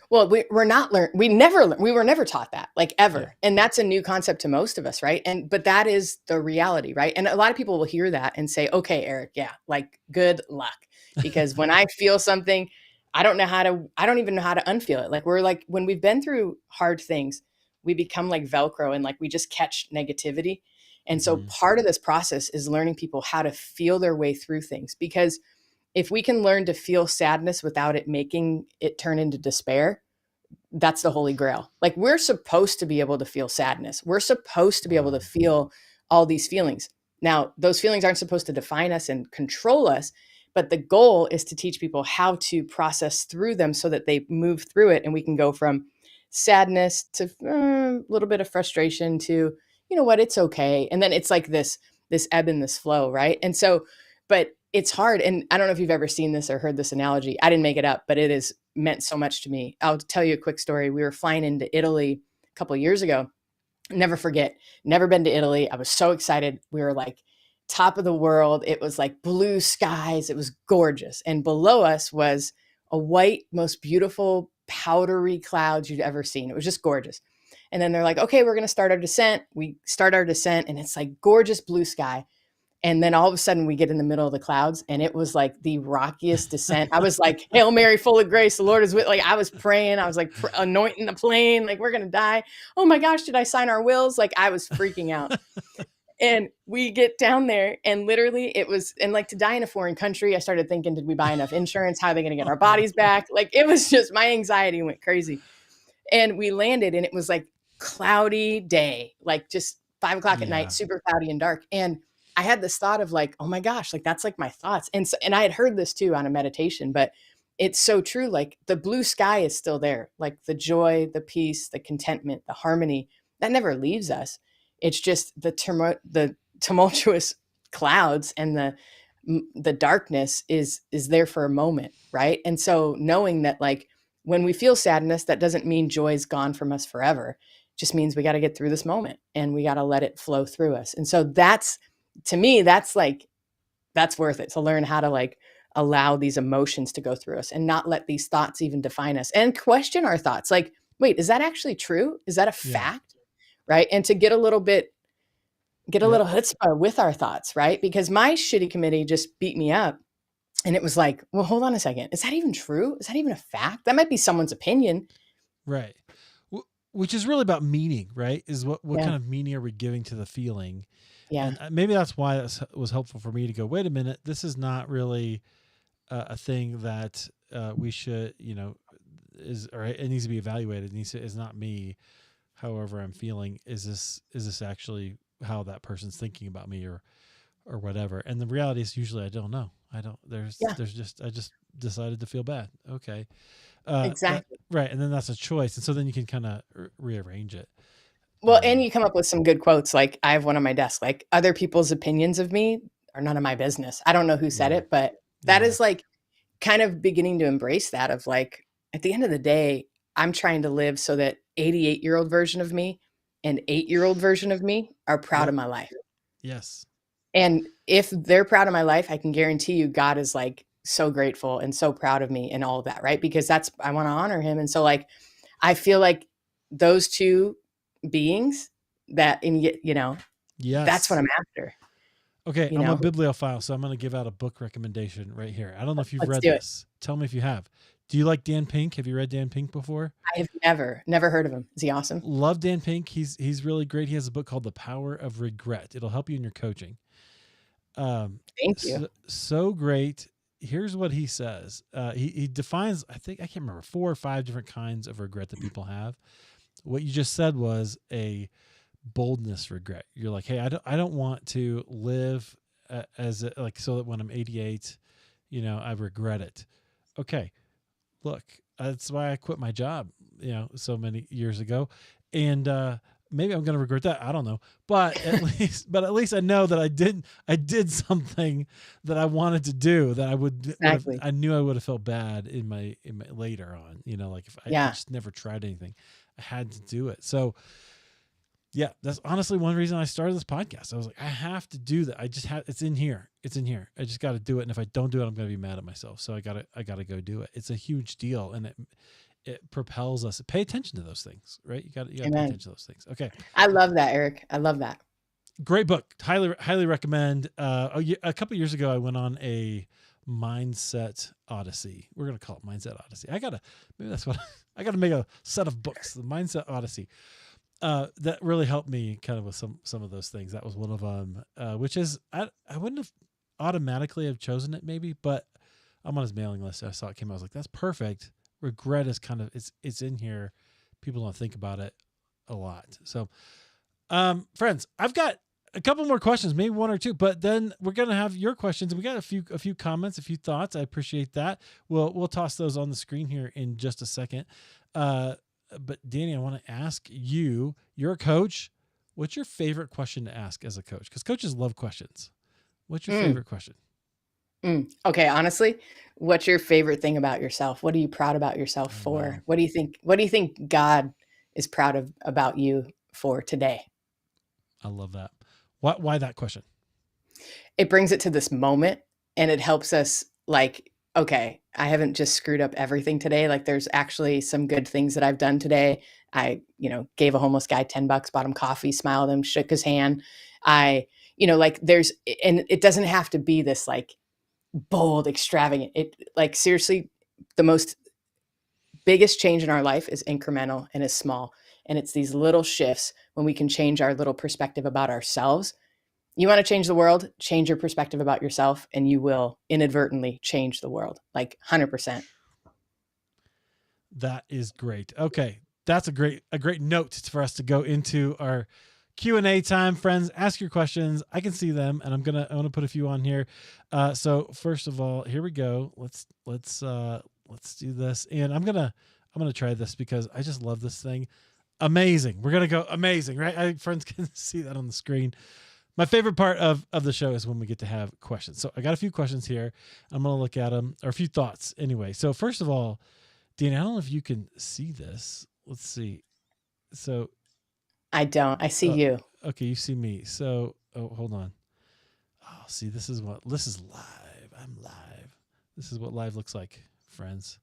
[SPEAKER 2] Well, we were never taught that, like, ever. Yeah. And that's a new concept to most of us, right? But that is the reality, right? And a lot of people will hear that and say, okay, Eric, yeah, like good luck. Because when I feel something, I don't even know how to unfeel it. Like we're like, when we've been through hard things, we become like Velcro, and like we just catch negativity. And so part of this process is learning people how to feel their way through things, because if we can learn to feel sadness without it making it turn into despair, that's the holy grail. Like we're supposed to be able to feel sadness. We're supposed to be able to feel all these feelings. Now, those feelings aren't supposed to define us and control us, but the goal is to teach people how to process through them so that they move through it. And we can go from sadness to a little bit of frustration to, you know what, it's okay. And then it's like this ebb and this flow, right? And so, but it's hard. And I don't know if you've ever seen this or heard this analogy. I didn't make it up, but it has meant so much to me. I'll tell you a quick story. We were flying into Italy a couple of years ago. Never forget, never been to Italy. I was so excited. We were like top of the world. It was like blue skies. It was gorgeous. And below us was a white, most beautiful, powdery clouds you'd ever seen. It was just gorgeous. And then they're like, okay, we're going to start our descent. We start our descent, and it's like gorgeous blue sky. And then all of a sudden we get in the middle of the clouds, and it was like the rockiest descent. I was like, Hail Mary, full of grace, the Lord is with, like, I was praying. I was like anointing the plane. Like, we're going to die. Oh my gosh, did I sign our wills? Like, I was freaking out. And we get down there, and literally it was, and like, to die in a foreign country, I started thinking, did we buy enough insurance? How are they going to get our bodies back? Like, it was just, my anxiety went crazy. And we landed, and it was like cloudy day, like just 5 o'clock at night,
[SPEAKER 1] Yeah.
[SPEAKER 2] super cloudy and dark. And I had this thought of like, oh my gosh, like that's like my thoughts. And so, and I had heard this too on a meditation, but it's so true. Like the blue sky is still there, like the joy, the peace, the contentment, the harmony that never leaves us. It's just the tumultuous clouds and the darkness is there for a moment, right? And so knowing that like when we feel sadness, that doesn't mean joy is gone from us forever. It just means we got to get through this moment and we got to let it flow through us. And so that's, to me, that's like, that's worth it, to learn how to like allow these emotions to go through us and not let these thoughts even define us and question our thoughts. Like, wait, is that actually true? Is that a
[SPEAKER 1] Yeah.
[SPEAKER 2] fact? Right. And to get a little
[SPEAKER 1] Yep.
[SPEAKER 2] chutzpah with our thoughts, right? Because my shitty committee just beat me up. And it was like, well, hold on a second. Is that even true? Is that even a fact? That might be someone's opinion.
[SPEAKER 1] Right. Which is really about meaning, right? Is what
[SPEAKER 2] Yeah.
[SPEAKER 1] kind of meaning are we giving to the feeling?
[SPEAKER 2] Yeah.
[SPEAKER 1] And maybe that's why it was helpful for me to go, wait a minute, this is not really a thing that we should, is, or it needs to be evaluated. It's not me, however I'm feeling. Is this actually how that person's thinking about me or whatever? And the reality is usually I don't know.
[SPEAKER 2] Yeah.
[SPEAKER 1] There's just, I just decided to feel bad. Okay.
[SPEAKER 2] Exactly.
[SPEAKER 1] Right. And then that's a choice. And so then you can kind of rearrange it.
[SPEAKER 2] Well, and you come up with some good quotes. Like I have one on my desk, like other people's opinions of me are none of my business. I don't know who said
[SPEAKER 1] Yeah.
[SPEAKER 2] it, but that
[SPEAKER 1] Yeah.
[SPEAKER 2] is like kind of beginning to embrace that of like, at the end of the day, I'm trying to live so that 88-year-old version of me and 8-year-old version of me are proud
[SPEAKER 1] Yep.
[SPEAKER 2] of my life.
[SPEAKER 1] Yes.
[SPEAKER 2] And if they're proud of my life, I can guarantee you God is like so grateful and so proud of me and all of that, right? Because that's, I want to honor him. And so like I feel like those two beings that in, that's what
[SPEAKER 1] Yes.
[SPEAKER 2] I'm after,
[SPEAKER 1] Okay,
[SPEAKER 2] you
[SPEAKER 1] I'm a
[SPEAKER 2] know.
[SPEAKER 1] bibliophile, so I'm going to give out a book recommendation right here. I don't know if you've
[SPEAKER 2] Let's
[SPEAKER 1] read
[SPEAKER 2] do it.
[SPEAKER 1] this. Tell me if you have. Do you like Dan Pink? Have you read Dan Pink before?
[SPEAKER 2] I have never heard of him. Is he awesome?
[SPEAKER 1] Love Dan Pink. He's really great. He has a book called The Power of Regret. It'll help you in your coaching.
[SPEAKER 2] Thank you.
[SPEAKER 1] So great. Here's what he says. He defines, I think, I can't remember, 4 or 5 different kinds of regret that people have. What you just said was a boldness regret. You're like, hey, I don't want to live like, so that when I'm 88, I regret it. Okay, look, that's why I quit my job, so many years ago, and maybe I'm going to regret that. I don't know, but at least I know that I did something that I wanted to do that
[SPEAKER 2] Exactly.
[SPEAKER 1] I knew I would have felt bad in my later on, like if I
[SPEAKER 2] Yeah.
[SPEAKER 1] just never tried anything, I had to do it. So yeah, that's honestly one reason I started this podcast. I was like, I have to do that. I just have, it's in here. I just got to do it. And if I don't do it, I'm going to be mad at myself. So I got to go do it. It's a huge deal. And it propels us. Pay attention to those things, right? You got to pay attention to those things. Okay.
[SPEAKER 2] I love that, Eric. I love that.
[SPEAKER 1] Great book. Highly recommend. A couple years ago, I went on a mindset odyssey. We're going to call it mindset odyssey. Maybe that's what I got to make a set of books, the mindset odyssey. That really helped me kind of with some of those things. That was one of them, which is, I wouldn't have automatically have chosen it maybe, but I'm on his mailing list. I saw it came out. I was like, that's perfect. Regret is kind of, it's in here. People don't think about it a lot. So, friends, I've got a couple more questions, maybe 1 or 2, but then we're going to have your questions, and we got a few comments, a few thoughts. I appreciate that. We'll toss those on the screen here in just a second. But Dani, I want to ask you, you're a coach. What's your favorite question to ask as a coach? Because coaches love questions. What's your favorite question?
[SPEAKER 2] Okay, honestly, what's your favorite thing about yourself? What are you proud about yourself for?
[SPEAKER 1] Wow.
[SPEAKER 2] What do you think God is proud of about you for today?
[SPEAKER 1] I love that. Why that question?
[SPEAKER 2] It brings it to this moment and it helps us like, okay, I haven't just screwed up everything today. Like there's actually some good things that I've done today. I, gave a homeless guy $10, bought him coffee, smiled at him, shook his hand. I, like and it doesn't have to be this like bold, extravagant. It like seriously, the most biggest change in our life is incremental and is small. And it's these little shifts when we can change our little perspective about ourselves. You want to change the world, change your perspective about yourself, and you will inadvertently change the world, like 100%.
[SPEAKER 1] That is great. Okay. That's a great note for us to go into our Q&A time, friends. Ask your questions. I can see them, and I'm gonna put a few on here. So first of all, here we go. Let's do this, and I'm gonna try this because I just love this thing. Amazing. We're gonna go amazing, right? Friends can see that on the screen. My favorite part of the show is when we get to have questions. So I got a few questions here. I'm gonna look at them, or a few thoughts anyway. So first of all, Dani, I don't know if you can see this. Let's see. So
[SPEAKER 2] I don't. I see you.
[SPEAKER 1] okay, you see me. So hold on. Oh, see, this is live. I'm live. This is what live looks like, friends.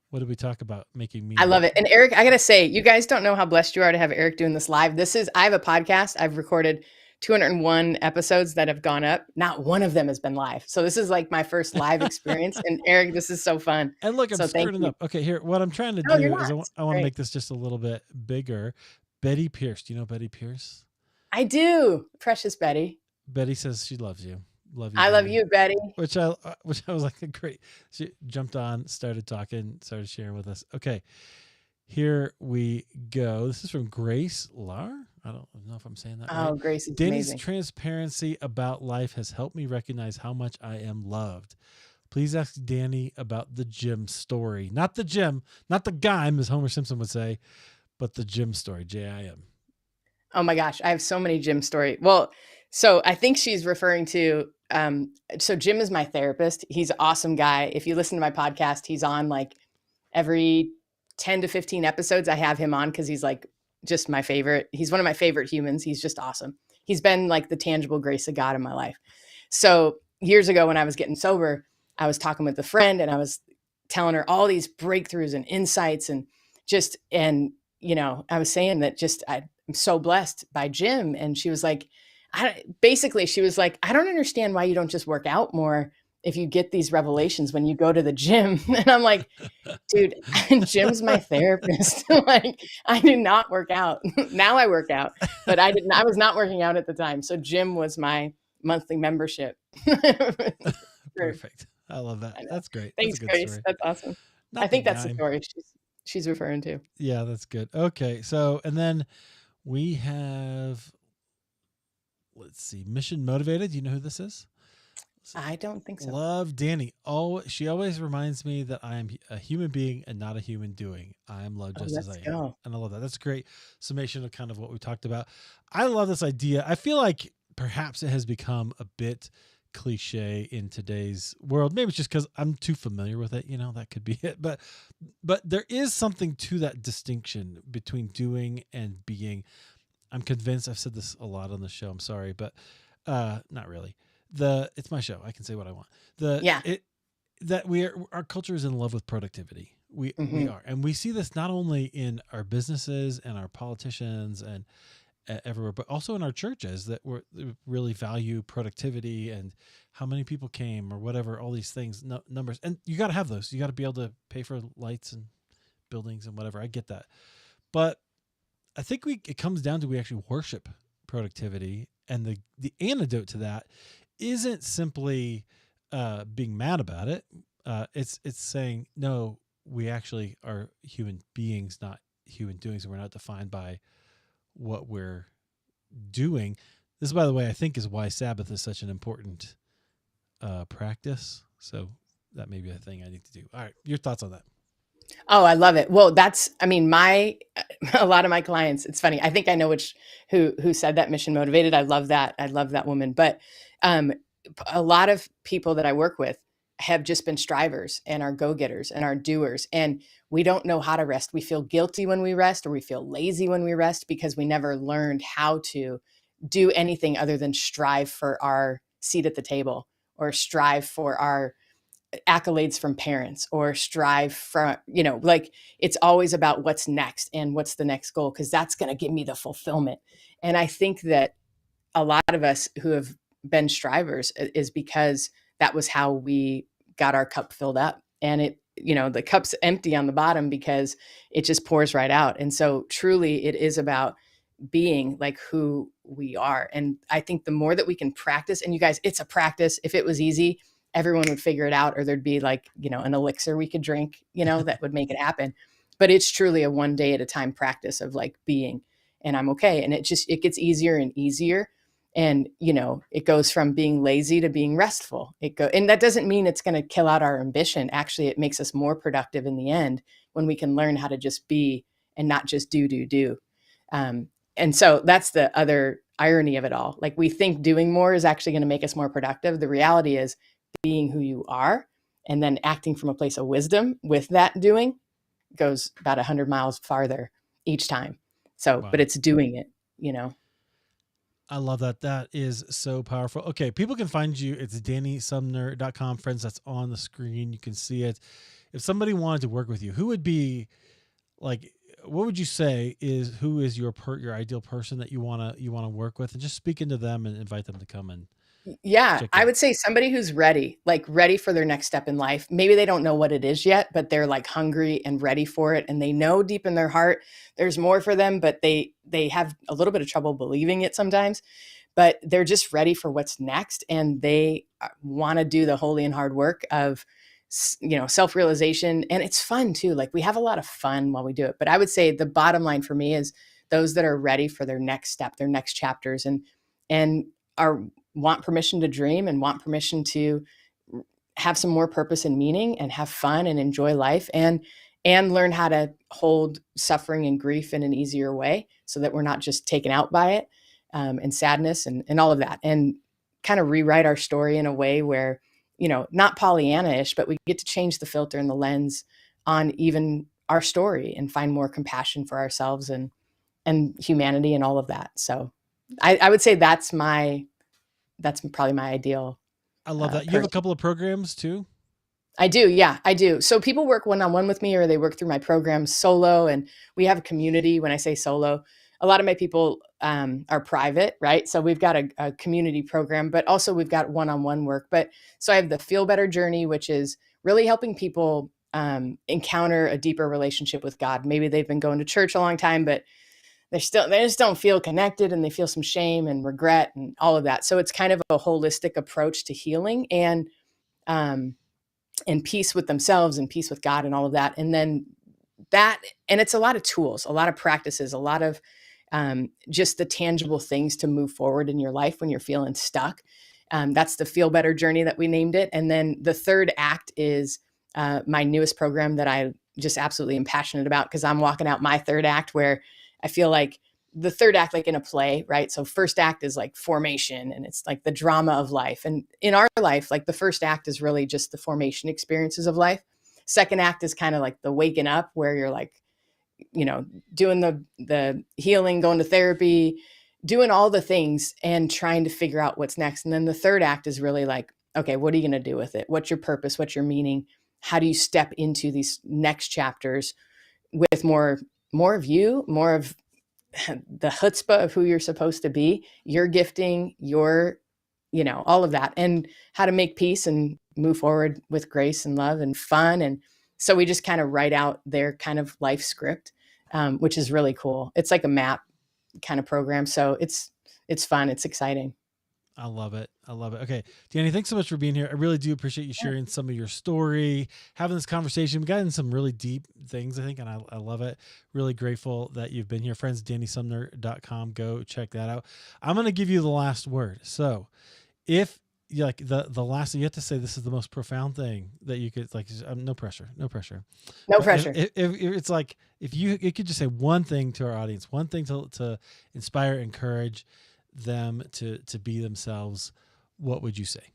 [SPEAKER 1] What did we talk about? Making me.
[SPEAKER 2] I love it. And Eric, I got to say, you guys don't know how blessed you are to have Eric doing this live. I have a podcast. I've recorded 201 episodes that have gone up. Not one of them has been live. So this is like my first live experience. And Eric, this is so fun.
[SPEAKER 1] And look, I'm screwing it up. Okay, here, what I'm trying to do is I want to make this just a little bit bigger. Betty Pierce. Do you know Betty Pierce?
[SPEAKER 2] I do. Precious Betty.
[SPEAKER 1] Betty says she loves you. Love you.
[SPEAKER 2] I love you, Betty.
[SPEAKER 1] Which I was like, great. She jumped on, started talking, started sharing with us. Okay, here we go. This is from Grace Lar. I don't know if I'm saying that right.
[SPEAKER 2] Oh, Grace is
[SPEAKER 1] Dani's
[SPEAKER 2] amazing.
[SPEAKER 1] Transparency about life has helped me recognize how much I am loved. Please ask Dani about the Jim story. Not the Jim, not the guy, as Homer Simpson would say, but the Jim story, J-I-M.
[SPEAKER 2] Oh my gosh, I have so many Jim story. Well, so I think she's referring to, so Jim is my therapist. He's an awesome guy. If you listen to my podcast, he's on like every 10 to 15 episodes. I have him on because he's like just my favorite. He's one of my favorite humans. He's just awesome. He's been like the tangible grace of God in my life. So years ago when I was getting sober, I was talking with a friend and I was telling her all these breakthroughs and insights and you know, I was saying that just I'm so blessed by Jim. And she was like, she was like, I don't understand why you don't just work out more if you get these revelations when you go to the gym. And I'm like, dude, Jim's my therapist. Like, I do not work out. Now I work out, but I was not working out at the time. So Jim was my monthly membership.
[SPEAKER 1] Perfect. I love that. That's great.
[SPEAKER 2] Thanks,
[SPEAKER 1] that's a good
[SPEAKER 2] Grace.
[SPEAKER 1] story.
[SPEAKER 2] That's awesome.
[SPEAKER 1] Not
[SPEAKER 2] I think that's
[SPEAKER 1] dime.
[SPEAKER 2] the story she's referring to.
[SPEAKER 1] Yeah, that's good. Okay. So, and then we have, let's see, Mission Motivated. Do you know who this is?
[SPEAKER 2] I don't think so.
[SPEAKER 1] Love Dani. She always reminds me that I am a human being and not a human doing. I am loved just as I am. And I love that. That's a great summation of kind of what we talked about. I love this idea. I feel like perhaps it has become a bit cliche in today's world. Maybe it's just because I'm too familiar with it. You know, that could be it. But there is something to that distinction between doing and being. I'm convinced. I've said this a lot on the show. I'm sorry, but not really. It's my show. I can say what I want. Our culture is in love with productivity. We are, and we see this not only in our businesses and our politicians and everywhere, but also in our churches that we really value productivity and how many people came or whatever. All these things, numbers, and you got to have those. You got to be able to pay for lights and buildings and whatever. I get that, but I think it comes down to we actually worship productivity, and the antidote to that isn't simply being mad about it. It's saying, no, we actually are human beings, not human doings, and we're not defined by what we're doing. This, by the way, I think is why Sabbath is such an important practice. So that may be a thing I need to do. All right, your thoughts on that?
[SPEAKER 2] Oh, I love it. Well, a lot of my clients, it's funny. I think I know who said that, Mission Motivated. I love that. I love that woman. But a lot of people that I work with have just been strivers and are go-getters and are doers. And we don't know how to rest. We feel guilty when we rest, or we feel lazy when we rest because we never learned how to do anything other than strive for our seat at the table, or strive for our accolades from parents, or strive for, like it's always about what's next and what's the next goal, because that's going to give me the fulfillment. And I think that a lot of us who have been strivers is because that was how we got our cup filled up, and the cup's empty on the bottom because it just pours right out. And so truly it is about being like who we are. And I think the more that we can practice, and you guys, it's a practice. If it was easy, everyone would figure it out, or there'd be like, an elixir we could drink, that would make it happen. But it's truly a one day at a time practice of like being. and I'm okay. And it gets easier and easier. And, it goes from being lazy to being restful. And that doesn't mean it's going to kill out our ambition. Actually, it makes us more productive in the end when we can learn how to just be and not just do. And so that's the other irony of it all. Like, we think doing more is actually going to make us more productive. The reality is being who you are and then acting from a place of wisdom with that doing goes about 100 miles farther each time. So, but
[SPEAKER 1] Wow.
[SPEAKER 2] it's doing it.
[SPEAKER 1] I love that. That is so powerful. Okay, people can find you. It's DaniSumner.com. Friends, that's on the screen. You can see it. If somebody wanted to work with you, who would be like, what would you say is who is your ideal person that you wanna work with, and just speak into them and invite them to come and
[SPEAKER 2] Yeah,
[SPEAKER 1] check you
[SPEAKER 2] I
[SPEAKER 1] out.
[SPEAKER 2] would say somebody who's ready, like ready for their next step in life. Maybe they don't know what it is yet, but they're like hungry and ready for it. And they know deep in their heart there's more for them, but they have a little bit of trouble believing it sometimes. But they're just ready for what's next. And they want to do the holy and hard work of, self-realization. And it's fun too. Like, we have a lot of fun while we do it. But I would say the bottom line for me is those that are ready for their next step, their next chapters, and are want permission to dream and want permission to have some more purpose and meaning and have fun and enjoy life and learn how to hold suffering and grief in an easier way so that we're not just taken out by it, and sadness and all of that, and kind of rewrite our story in a way where, not Pollyanna-ish, but we get to change the filter and the lens on even our story and find more compassion for ourselves and humanity and all of that. So I would say that's probably my ideal
[SPEAKER 1] I love that. You have a
[SPEAKER 2] person.
[SPEAKER 1] couple of programs too?
[SPEAKER 2] I do. Yeah, I do. So people work one-on-one with me, or they work through my program solo. And we have a community. When I say solo, a lot of my people are private, right? So we've got a community program, but also we've got one-on-one work. But so I have the Feel Better Journey, which is really helping people encounter a deeper relationship with God. Maybe they've been going to church a long time, but they just don't feel connected, and they feel some shame and regret and all of that. So it's kind of a holistic approach to healing um, and peace with themselves and peace with God and all of that. And then and it's a lot of tools, a lot of practices, a lot of just the tangible things to move forward in your life when you're feeling stuck. That's the Feel Better Journey that we named it. And then the third act is my newest program that I just absolutely am passionate about, because I'm walking out my third act, where I feel like the third act, like in a play, right? So first act is like formation, and it's like the drama of life. And in our life, like the first act is really just the formation experiences of life. Second act is kind of like the waking up, where you're like, doing the healing, going to therapy, doing all the things and trying to figure out what's next. And then the third act is really like, okay, what are you going to do with it? What's your purpose? What's your meaning? How do you step into these next chapters with more of you, more of the chutzpah of who you're supposed to be, your gifting, all of that, and how to make peace and move forward with grace and love and fun. And so we just kind of write out their kind of life script, which is really cool. It's like a map kind of program. So it's fun. It's exciting.
[SPEAKER 1] I love it. I love it. Okay, Danny, thanks so much for being here. I really do appreciate you
[SPEAKER 2] Yeah.
[SPEAKER 1] sharing some of your story, having this conversation. We got into some really deep things, I think, and I love it. Really grateful that you've been here. Friends, DaniSumner.com. Go check that out. I'm going to give you the last word. So if you like the last, you have to say this is the most profound thing that you could, like, no pressure, no pressure.
[SPEAKER 2] No
[SPEAKER 1] But
[SPEAKER 2] pressure.
[SPEAKER 1] if it's like, if you could just say one thing to our audience, one thing to inspire, encourage them to be themselves, what would you say?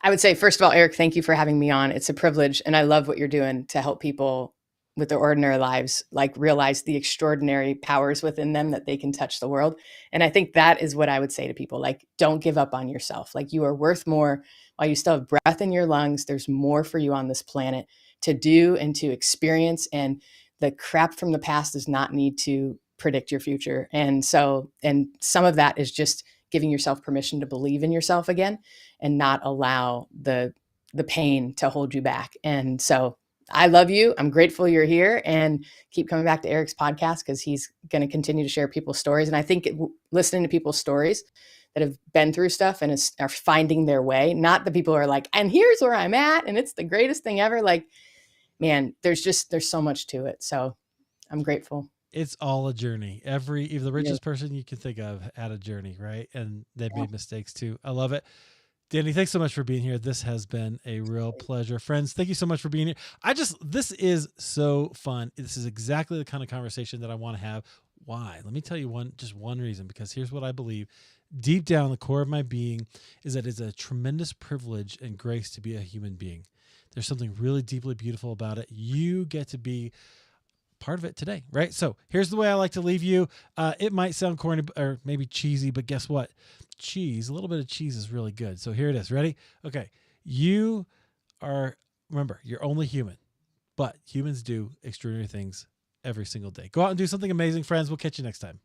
[SPEAKER 2] I would say, first of all, Eric, thank you for having me on. It's a privilege. And I love what you're doing to help people with their ordinary lives, like realize the extraordinary powers within them that they can touch the world. And I think that is what I would say to people. Like, don't give up on yourself. Like, you are worth more while you still have breath in your lungs. There's more for you on this planet to do and to experience. And the crap from the past does not need to predict your future. And some of that is just giving yourself permission to believe in yourself again and not allow the pain to hold you back. And so I love you. I'm grateful you're here, and keep coming back to Eric's podcast, because he's going to continue to share people's stories. And I think listening to people's stories that have been through stuff and are finding their way, not the people who are like, and here's where I'm at, and it's the greatest thing ever. Like, man, there's so much to it. So I'm grateful.
[SPEAKER 1] it's all a journey. Even the
[SPEAKER 2] Yeah.
[SPEAKER 1] richest person you can think of had a journey, right? And they've
[SPEAKER 2] Yeah.
[SPEAKER 1] made mistakes too. I love it. Dani, thanks so much for being here. This has been a real pleasure. Friends, thank you so much for being here. This is so fun. This is exactly the kind of conversation that I want to have. Why? Let me tell you just one reason, because here's what I believe. Deep down, the core of my being is that it's a tremendous privilege and grace to be a human being. There's something really deeply beautiful about it. You get to be part of it today, right? So here's the way I like to leave you. It might sound corny or maybe cheesy, but guess what? A little bit of cheese is really good. So here it is. Ready? Okay. Remember, you're only human, but humans do extraordinary things every single day. Go out and do something amazing, friends. We'll catch you next time.